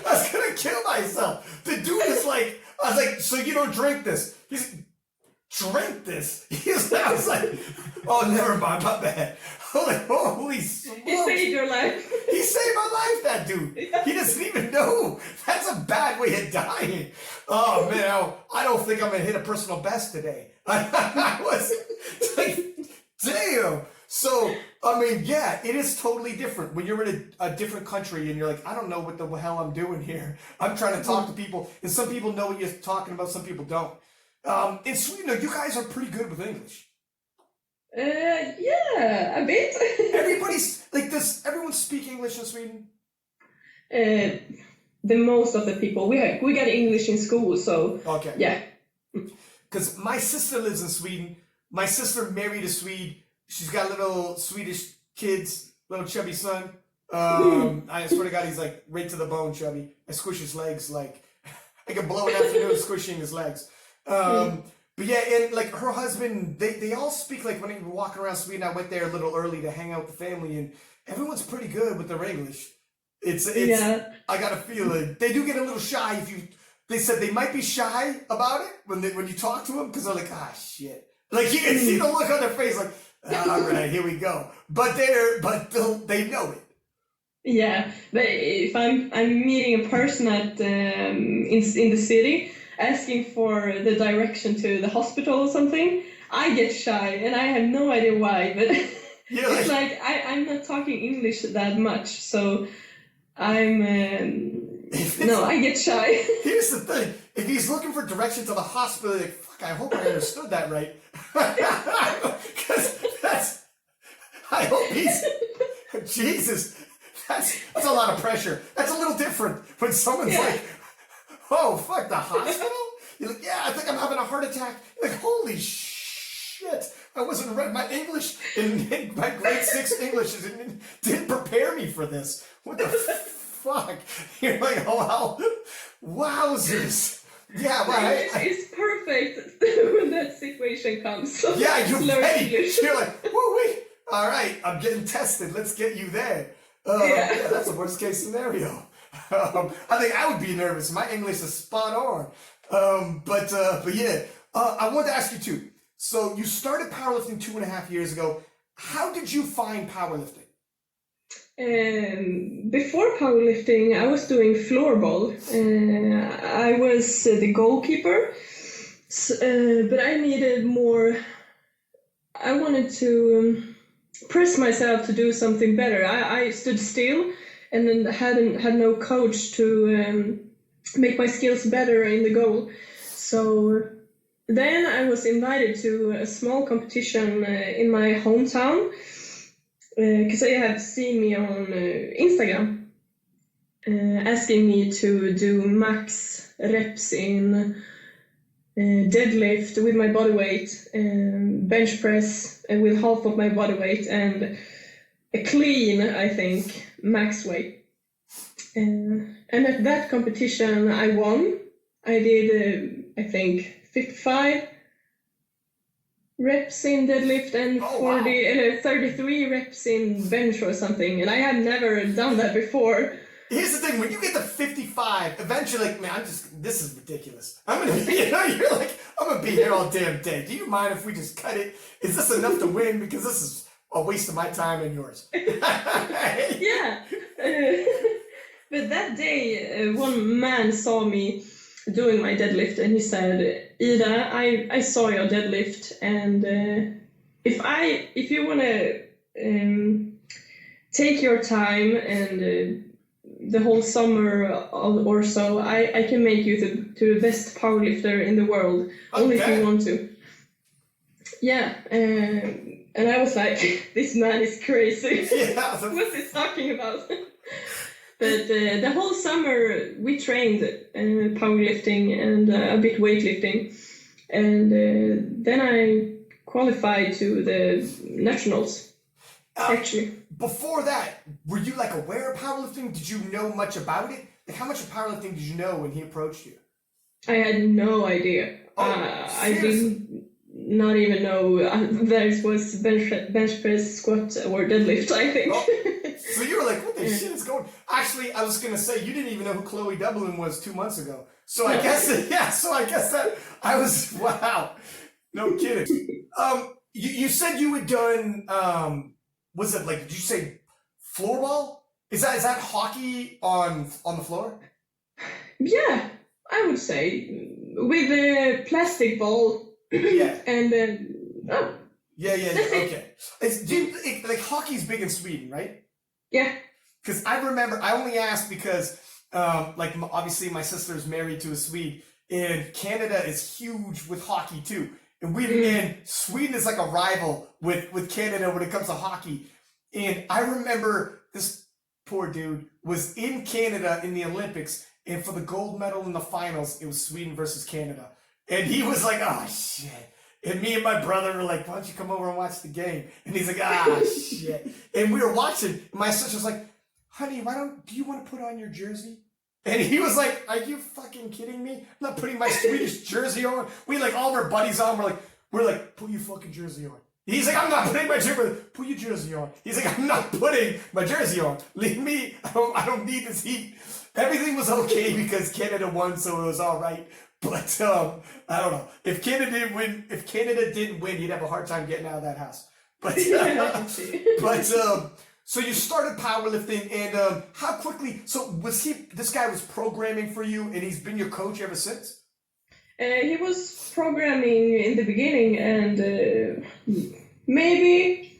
was gonna kill myself. The dude is like, I was like, so you don't drink this? He's drink this? I was like, oh, never mind, my bad. I'm like, holy smokes. He saved your life. He saved my life, that dude. He doesn't even know. That's a bad way of dying. Oh, man, I don't think I'm going to hit a personal best today. I was like, damn. So, I mean, yeah, it is totally different. When you're in a different country and you're like, I don't know what the hell I'm doing here. I'm trying to talk to people. And some people know what you're talking about. Some people don't. In Sweden, you guys are pretty good with English. Yeah, a bit. Everybody's like this. Everyone speak English in Sweden. The most of the people we got English in school, so okay. Yeah. Because my sister lives in Sweden. My sister married a Swede. She's got little Swedish kids, little chubby son. I swear to God, he's like right to the bone chubby. I squish his legs like I could blow an afternoon squishing his legs. But yeah, and like her husband, they all speak like when they were walking around Sweden. I went there a little early to hang out with the family, and everyone's pretty good with their English. It's I got a feeling they do get a little shy if you. They said they might be shy about it when you talk to them because they're like, ah, shit. Like you can see the look on their face, like, all right, here we go. But they know it. Yeah, but if I'm meeting a person at in the city, asking for the direction to the hospital or something, I get shy and I have no idea why, but it's like I'm not talking English that much, so I'm I get shy. Here's the thing, if he's looking for direction to the hospital, like, fuck, I hope I understood that right. Because I hope he's, Jesus, that's a lot of pressure. That's a little different when someone's like, oh, fuck, the hospital? You're like, yeah, I think I'm having a heart attack. You're like, holy shit. I wasn't read my English, in my grade 6 English didn't prepare me for this. What the fuck? You're like, oh, wow, wowzers. Yeah, well, it's perfect when that situation comes. So yeah, you're ready. You're like, whoa, wait. All right, I'm getting tested. Let's get you there. Yeah, that's the worst case scenario. I think I would be nervous. My English is spot on. But yeah, I wanted to ask you too. So you started powerlifting 2.5 years ago. How did you find powerlifting? Before powerlifting, I was doing floorball. I was the goalkeeper, but I needed more. I wanted to press myself to do something better. I stood still and then had no coach to make my skills better in the goal. So then I was invited to a small competition in my hometown because they had seen me on Instagram asking me to do max reps in deadlift with my body weight, bench press with half of my body weight, and a clean, I think, max weight. And at that competition, I won. I did, I think, 55 reps in deadlift and 33 reps in bench or something. And I had never done that before. Here's the thing, when you get to 55, eventually, like, man, this is ridiculous. I'm gonna be, you're like, I'm gonna be here all damn day. Do you mind if we just cut it? Is this enough to win? Because this is a waste of my time and yours. Yeah. But that day, one man saw me doing my deadlift and he said, Ida, I saw your deadlift, and if you want to take your time and the whole summer or so, I can make you to the best powerlifter in the world, only if you want to. Yeah, and I was like, this man is crazy. Yeah. What's he talking about? But the whole summer we trained powerlifting and a bit weightlifting, and then I qualified to the nationals. Actually, before that, were you like aware of powerlifting? Did you know much about it? Like, how much of powerlifting did you know when he approached you? I had no idea. I did not even know there was bench press, squat, or deadlift, I think. Oh, so you were like, what the shit is going on? Actually, I was going to say, you didn't even know who Kloie Doublin was 2 months ago. So I guess that I was, wow. No kidding. You said you had done, was it like, did you say floorball? Is that hockey on the floor? Yeah, I would say. With a plastic ball. Yeah. And Yeah, okay. Like, hockey's big in Sweden, right? Yeah. Because I remember, I only asked because, like, obviously my sister's married to a Swede, and Canada is huge with hockey too. And and Sweden is like a rival with Canada when it comes to hockey. And I remember this poor dude was in Canada in the Olympics, and for the gold medal in the finals, it was Sweden versus Canada. And he was like, oh, shit. And me and my brother were like, why don't you come over and watch the game? And he's like, shit. And we were watching. And my sister's like, honey, do you want to put on your jersey? And he was like, are you fucking kidding me? I'm not putting my Swedish jersey on. We had like all of our buddies on. We're like, put your fucking jersey on. He's like, I'm not putting my jersey on. Put your jersey on. He's like, I'm not putting my jersey on. Leave me. I don't need this heat. Everything was okay because Canada won, so it was all right. But I don't know. If Canada didn't win, he'd have a hard time getting out of that house. But so you started powerlifting, and how quickly? So this guy was programming for you, and he's been your coach ever since? He was programming in the beginning, and maybe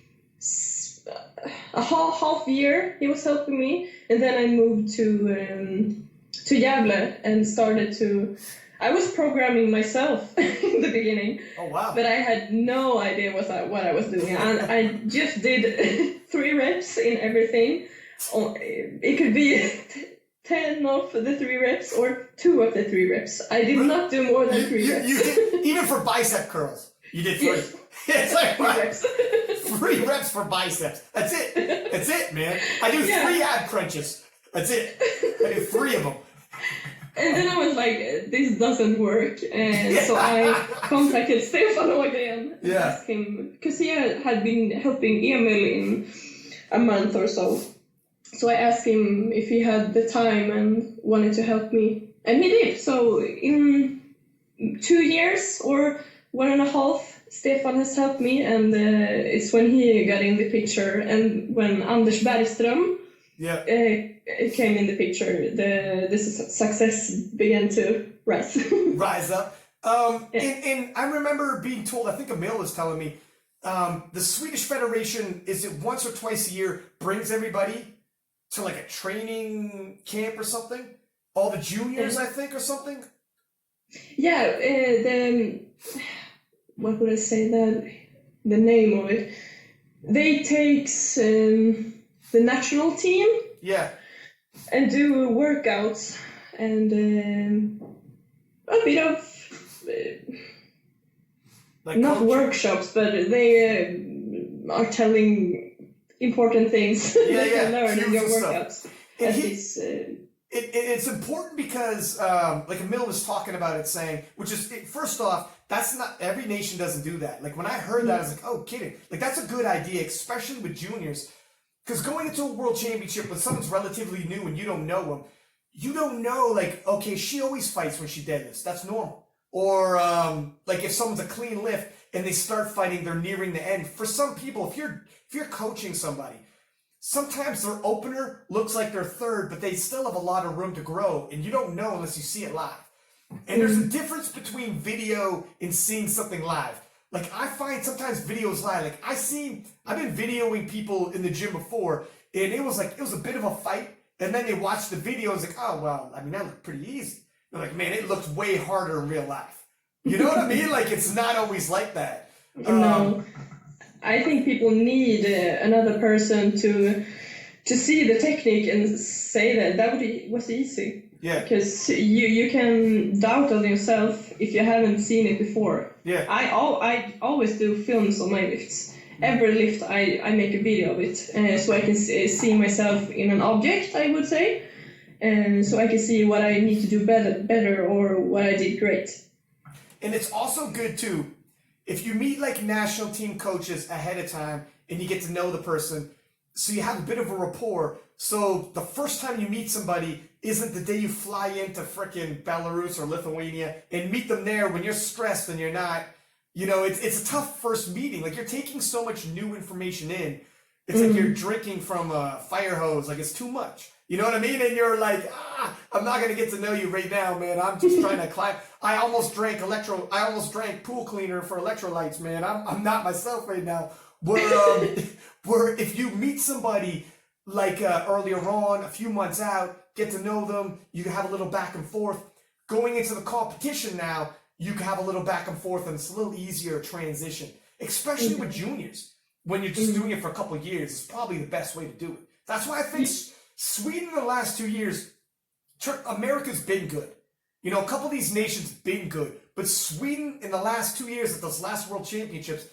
a half year he was helping me, and then I moved to Gävle and started to. I was programming myself in the beginning. Oh, wow. But I had no idea what I was doing. And I just did 3 reps in everything. It could be 10 of the 3 reps or 2 of the 3 reps. I did not do more than 3 reps. You did, even for bicep curls, you did 3. Yes. It's like 3 reps. 3 reps for biceps. That's it, man. I do 3 ab crunches. That's it. I do 3 of them. And then I was like, this doesn't work. And so I contacted Stefan again and asked him, because he had been helping Emil in a month or so. So I asked him if he had the time and wanted to help me. And he did. So in 2 years or 1.5, Stefan has helped me. And it's when he got in the picture. And when Anders Bergström it came in the picture, the success began to rise up. And I remember being told, I think Emil was telling me, the Swedish Federation, is it once or twice a year, brings everybody to like a training camp or something? All the juniors, I think, or something? Yeah, what would I say, the name of it? They takes the national team. Yeah. And do workouts and a bit of Like not coaching? workshops, but they are telling important things that you can learn in your workouts. It's important because, like Emil was talking about it, saying, which is, first off, that's not, every nation doesn't do that. Like when I heard that, I was like, oh, kidding. Like that's a good idea, especially with juniors. Because going into a world championship with someone's relatively new and you don't know them, you don't know, like, okay, she always fights when she deadlifts. That's normal. Or like if someone's a clean lift and they start fighting, they're nearing the end. For some people, if you're coaching somebody, sometimes their opener looks like their third, but they still have a lot of room to grow, and you don't know unless you see it live. And there's a difference between video and seeing something live. Like I find sometimes videos live, like I've been videoing people in the gym before, and it was a bit of a fight, and then they watch the video and it's like, oh, well, I mean, that looked pretty easy. They're like, man, it looks way harder in real life. You know what I mean? Like it's not always like that. No. I think people need another person to see the technique and say that was easy. Yeah. Because you can doubt on yourself if you haven't seen it before. Yeah. I always do films on my lifts. Every lift I make a video of it, so I can see myself in an object, I would say, and so I can see what I need to do better or what I did great. And it's also good too, if you meet like national team coaches ahead of time and you get to know the person, so you have a bit of a rapport. So the first time you meet somebody isn't the day you fly into frickin' Belarus or Lithuania and meet them there when you're stressed and you're not, you know, it's a tough first meeting. Like you're taking so much new information in. It's like you're drinking from a fire hose, like it's too much. You know what I mean? And you're like, I'm not going to get to know you right now, man. I'm just trying to climb. I almost drank pool cleaner for electrolytes, man. I'm not myself right now. Where if you meet somebody like earlier on, a few months out, get to know them, you can have a little back and forth. Going into the competition now, you can have a little back and forth, and it's a little easier transition, especially with juniors. When you're just doing it for a couple of years, it's probably the best way to do it. That's why I think Sweden in the last 2 years, America's been good. You know, a couple of these nations been good. But Sweden in the last 2 years at those last World Championships,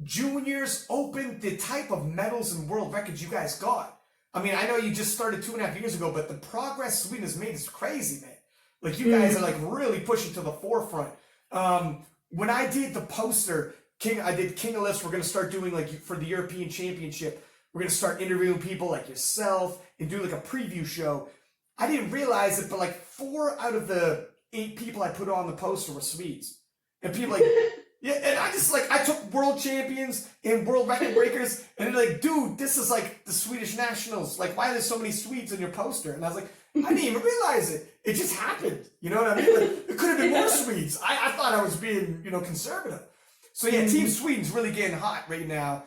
juniors opened the type of medals and world records you guys got. I mean, I know you just started 2.5 years ago, but the progress Sweden has made is crazy, man. Like, you guys are, like, really pushing to the forefront. When I did the poster, I did King of Lifts. We're going to start doing, like, for the European Championship, we're going to start interviewing people like yourself and do, like, a preview show. I didn't realize it, but, like, 4 out of the 8 people I put on the poster were Swedes. And people, like... Yeah, and I just, like, I took world champions and world record breakers, and they're like, dude, this is, like, the Swedish nationals. Like, why are there so many Swedes on your poster? And I was like, I didn't even realize it. It just happened. You know what I mean? Like, it could have been more Swedes. I thought I was being, you know, conservative. So, yeah, Team Sweden's really getting hot right now.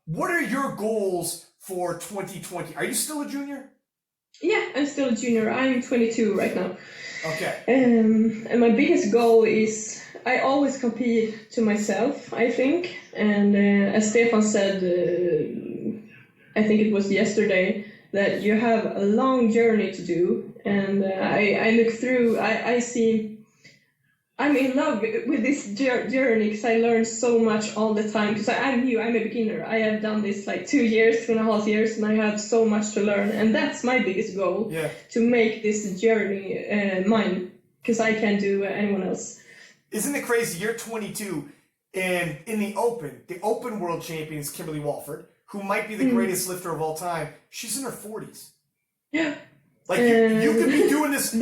What are your goals for 2020? Are you still a junior? Yeah, I'm still a junior. I'm 22 right now. Okay. And my biggest goal is... I always compete to myself, I think, and as Stefan said, I think it was yesterday, that you have a long journey to do, and I look through, I see, I'm in love with this journey because I learn so much all the time, because I'm new, I'm a beginner, I have done this like 2.5 years, and I have so much to learn, and that's my biggest goal, to make this journey mine, because I can't do anyone else. Isn't it crazy? You're 22, and in the Open world champion is Kimberly Walford, who might be the greatest lifter of all time. She's in her 40s. Yeah. Like, you could be doing this,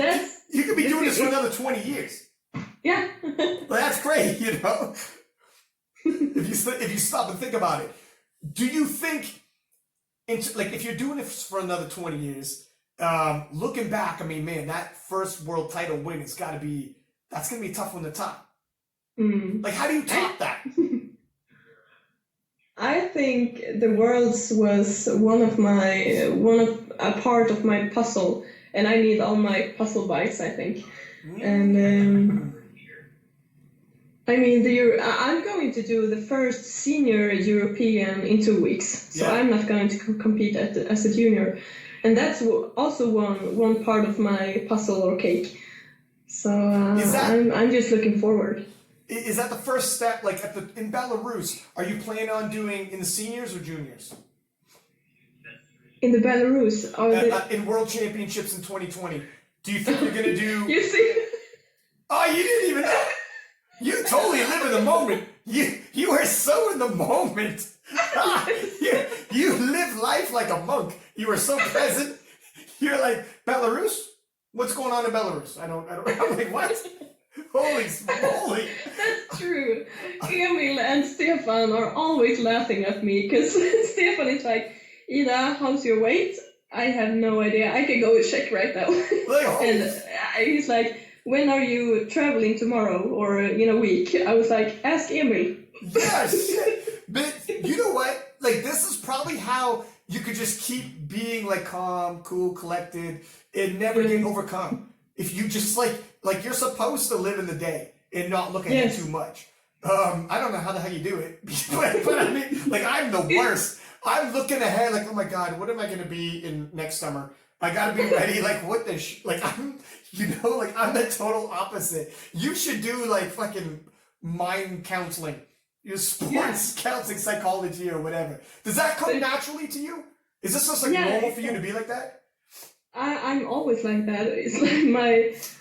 you could be doing this for another 20 years. Yeah. Well, that's great, you know? If you stop and think about it. Do you think, like, if you're doing it for another 20 years, looking back, I mean, man, that first world title win has got to be... That's going to be a tough one to top. Like, how do you top that? I think the Worlds was a part of my puzzle, and I need all my puzzle bites, I think. And I mean, I'm going to do the first senior European in 2 weeks, so I'm not going to compete as a junior. And that's also one part of my puzzle or cake. So I'm just looking forward. is that the first step? Like in Belarus, are you planning on doing in the seniors or juniors? In the Belarus, in World Championships in 2020, do you think you're gonna do? You see? Oh, you didn't even know. You totally live in the moment. You are so in the moment. You live life like a monk. You are so present. You're like, Belarus? What's going on in Belarus? I don't. I'm like, what? Holy moly! That's true. Emil and Stefan are always laughing at me because Stefan is like, Idaa, how's your weight? I have no idea. I can go and check right now. And he's like, when are you traveling tomorrow or in a week? I was like, ask Emil. Yeah, shit. But you know what? Like, this is probably how you could just keep being like calm, cool, collected, and never get overcome. If you just like you're supposed to live in the day and not look ahead too much. I don't know how the hell you do it, but I mean, like, I'm the worst. I'm looking ahead like, oh my God, what am I going to be in next summer? I got to be ready. Like, what the like, I'm the total opposite. You should do like fucking mind counseling, your sports counseling psychology or whatever. Does that come naturally to you? Is this just like normal for you to be like that? I'm always like that. It's like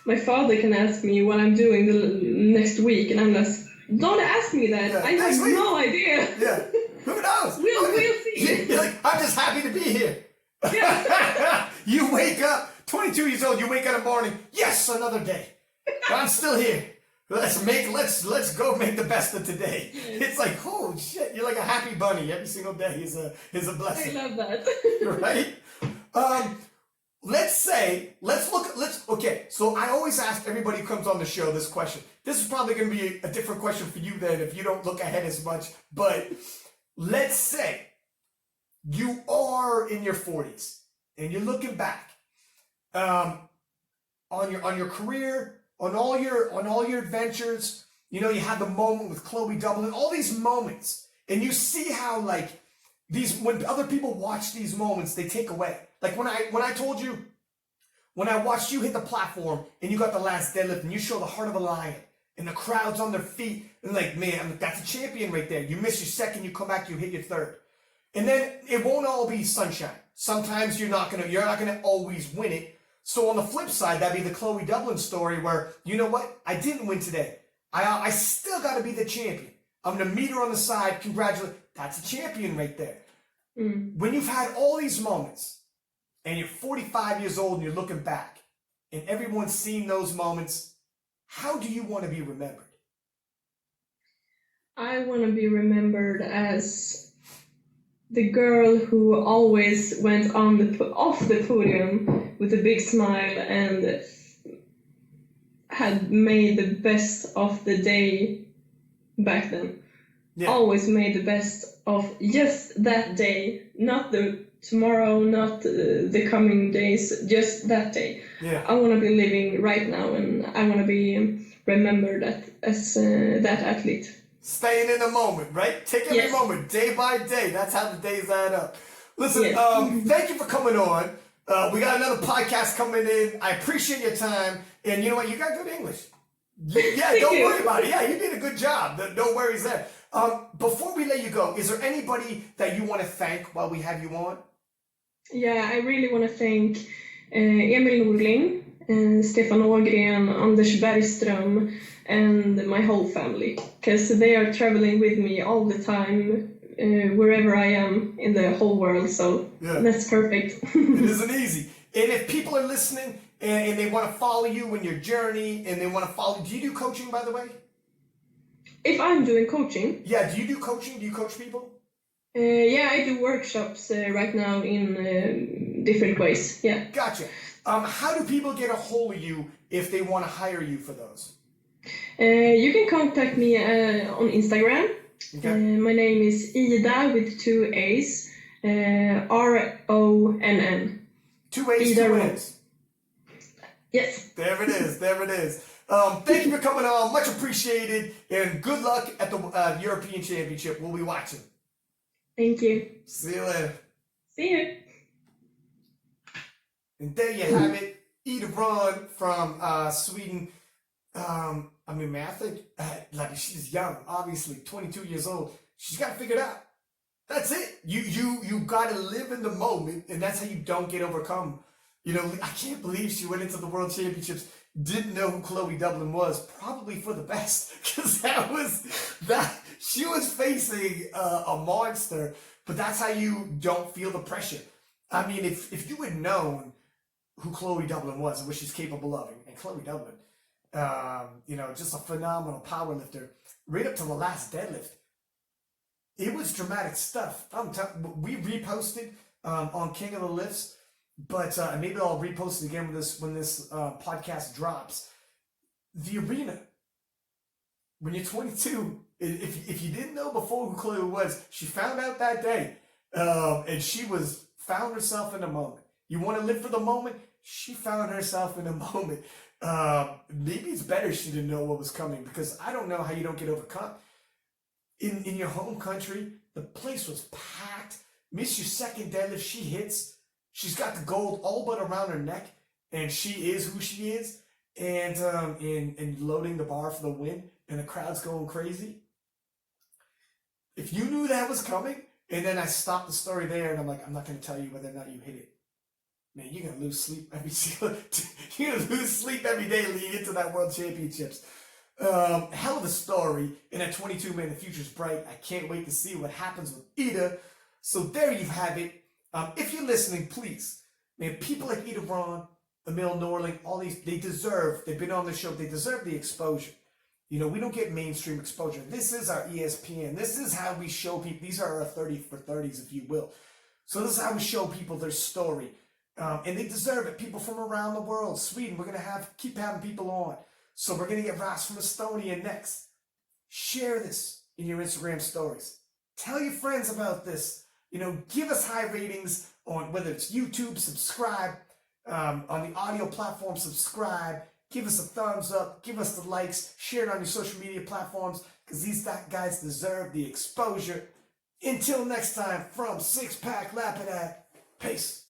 my father can ask me what I'm doing the next week, and I'm like, don't ask me that. I have no idea. Yeah. Who knows? We'll see. You're like, I'm just happy to be here. Yeah. You wake up, 22 years old, you wake up in the morning, yes, another day. I'm still here. Let's go make the best of today. It's like, oh shit, you're like a happy bunny. Every single day is a blessing. I love that. Right? Okay, so I always ask everybody who comes on the show this question. This is probably going to be a different question for you then if you don't look ahead as much, but let's say you are in your 40s and you're looking back on your career, on all your adventures. You know, you had the moment with Kloie Doublin, all these moments, and you see how like when other people watch these moments, they take away. Like when I told you, when I watched you hit the platform and you got the last deadlift and you show the heart of a lion and the crowd's on their feet and like, man, that's a champion right there. You miss your second, you come back, you hit your third. And then it won't all be sunshine. Sometimes you're not gonna always win it. So on the flip side, that'd be the Kloie Doublin story where, you know what? I didn't win today. I still gotta be the champion. I'm gonna meet her on the side, congratulate. That's a champion right there. When you've had all these moments and you're 45 years old and you're looking back and everyone's seen those moments, how do you want to be remembered? I want to be remembered as the girl who always went off the podium with a big smile and had made the best of the day back then. Yeah. Always made the best of just that day, not the tomorrow, not the coming days, just that day. Yeah. I want to be living right now, and I want to be remembered as that athlete. Staying in the moment, right? Take every moment, day by day. That's how the days add up. Listen, thank you for coming on. We got another podcast coming in. I appreciate your time, and you know what? You got good English. Yeah, don't worry about it. Yeah, you did a good job. No worries there. Before we let you go, is there anybody that you want to thank while we have you on? Yeah, I really want to thank Emil Norling, Stefan Ågren, Anders Bergström, and my whole family, because they are traveling with me all the time, wherever I am in the whole world, so that's perfect. It isn't easy. And if people are listening and they want to follow you in your journey and they want to follow, do you do coaching, by the way? If I'm doing coaching? Yeah, do you do coaching? Do you coach people? Yeah, I do workshops right now in different ways, yeah. Gotcha. How do people get a hold of you if they want to hire you for those? You can contact me on Instagram. Okay. My name is Idaa with 2 A's, Ronn. 2 A's, Idaa 2 Ronn. N's. Yes. There it is. There it is. Thank you for coming on. Much appreciated. And good luck at the European Championship. We'll be watching. Thank you. See you later. See you. And there you have it. Idaa Ronn from Sweden. I mean, man, I think, like, she's young, obviously, 22 years old. She's got to figure it out. That's it. You got to live in the moment, and that's how you don't get overcome. You know, I can't believe she went into the World Championships, didn't know who Kloie Doublin was, probably for the best, because she was facing a monster, but that's how you don't feel the pressure. I mean, if you had known who Kloie Doublin was and what she's capable of, and Kloie Doublin, you know, just a phenomenal powerlifter, right up to the last deadlift. It was dramatic stuff. We reposted on King of the Lifts, but maybe I'll repost it again when this podcast drops. The arena, when you're 22, if you didn't know before who Kloie was, she found out that day, and she found herself in a moment. You want to live for the moment? She found herself in a moment. Maybe it's better she didn't know what was coming, because I don't know how you don't get overcome. In your home country, the place was packed. Miss your second deadlift, she hits. She's got the gold all but around her neck, and she is who she is. And loading the bar for the win, and the crowd's going crazy. If you knew that was coming, and then I stopped the story there, and I'm like, I'm not going to tell you whether or not you hit it. Man, you're gonna lose sleep every day leading into that World Championships. Hell of a story in a 22-minute. The future's bright. I can't wait to see what happens with Idaa. So there you have it. If you're listening, please, man, people like Idaa Ronn, Emil Norling, all these, they've been on the show, they deserve the exposure. You know, we don't get mainstream exposure. This is our ESPN. This is how we show people. These are our 30 for 30s, if you will. So this is how we show people their story. And they deserve it. People from around the world. Sweden, we're going to keep having people on. So we're going to get Ross from Estonia next. Share this in your Instagram stories. Tell your friends about this. You know, give us high ratings on whether it's YouTube, subscribe. On the audio platform, subscribe. Give us a thumbs up. Give us the likes. Share it on your social media platforms, because these guys deserve the exposure. Until next time, from Pack Lapadat, peace.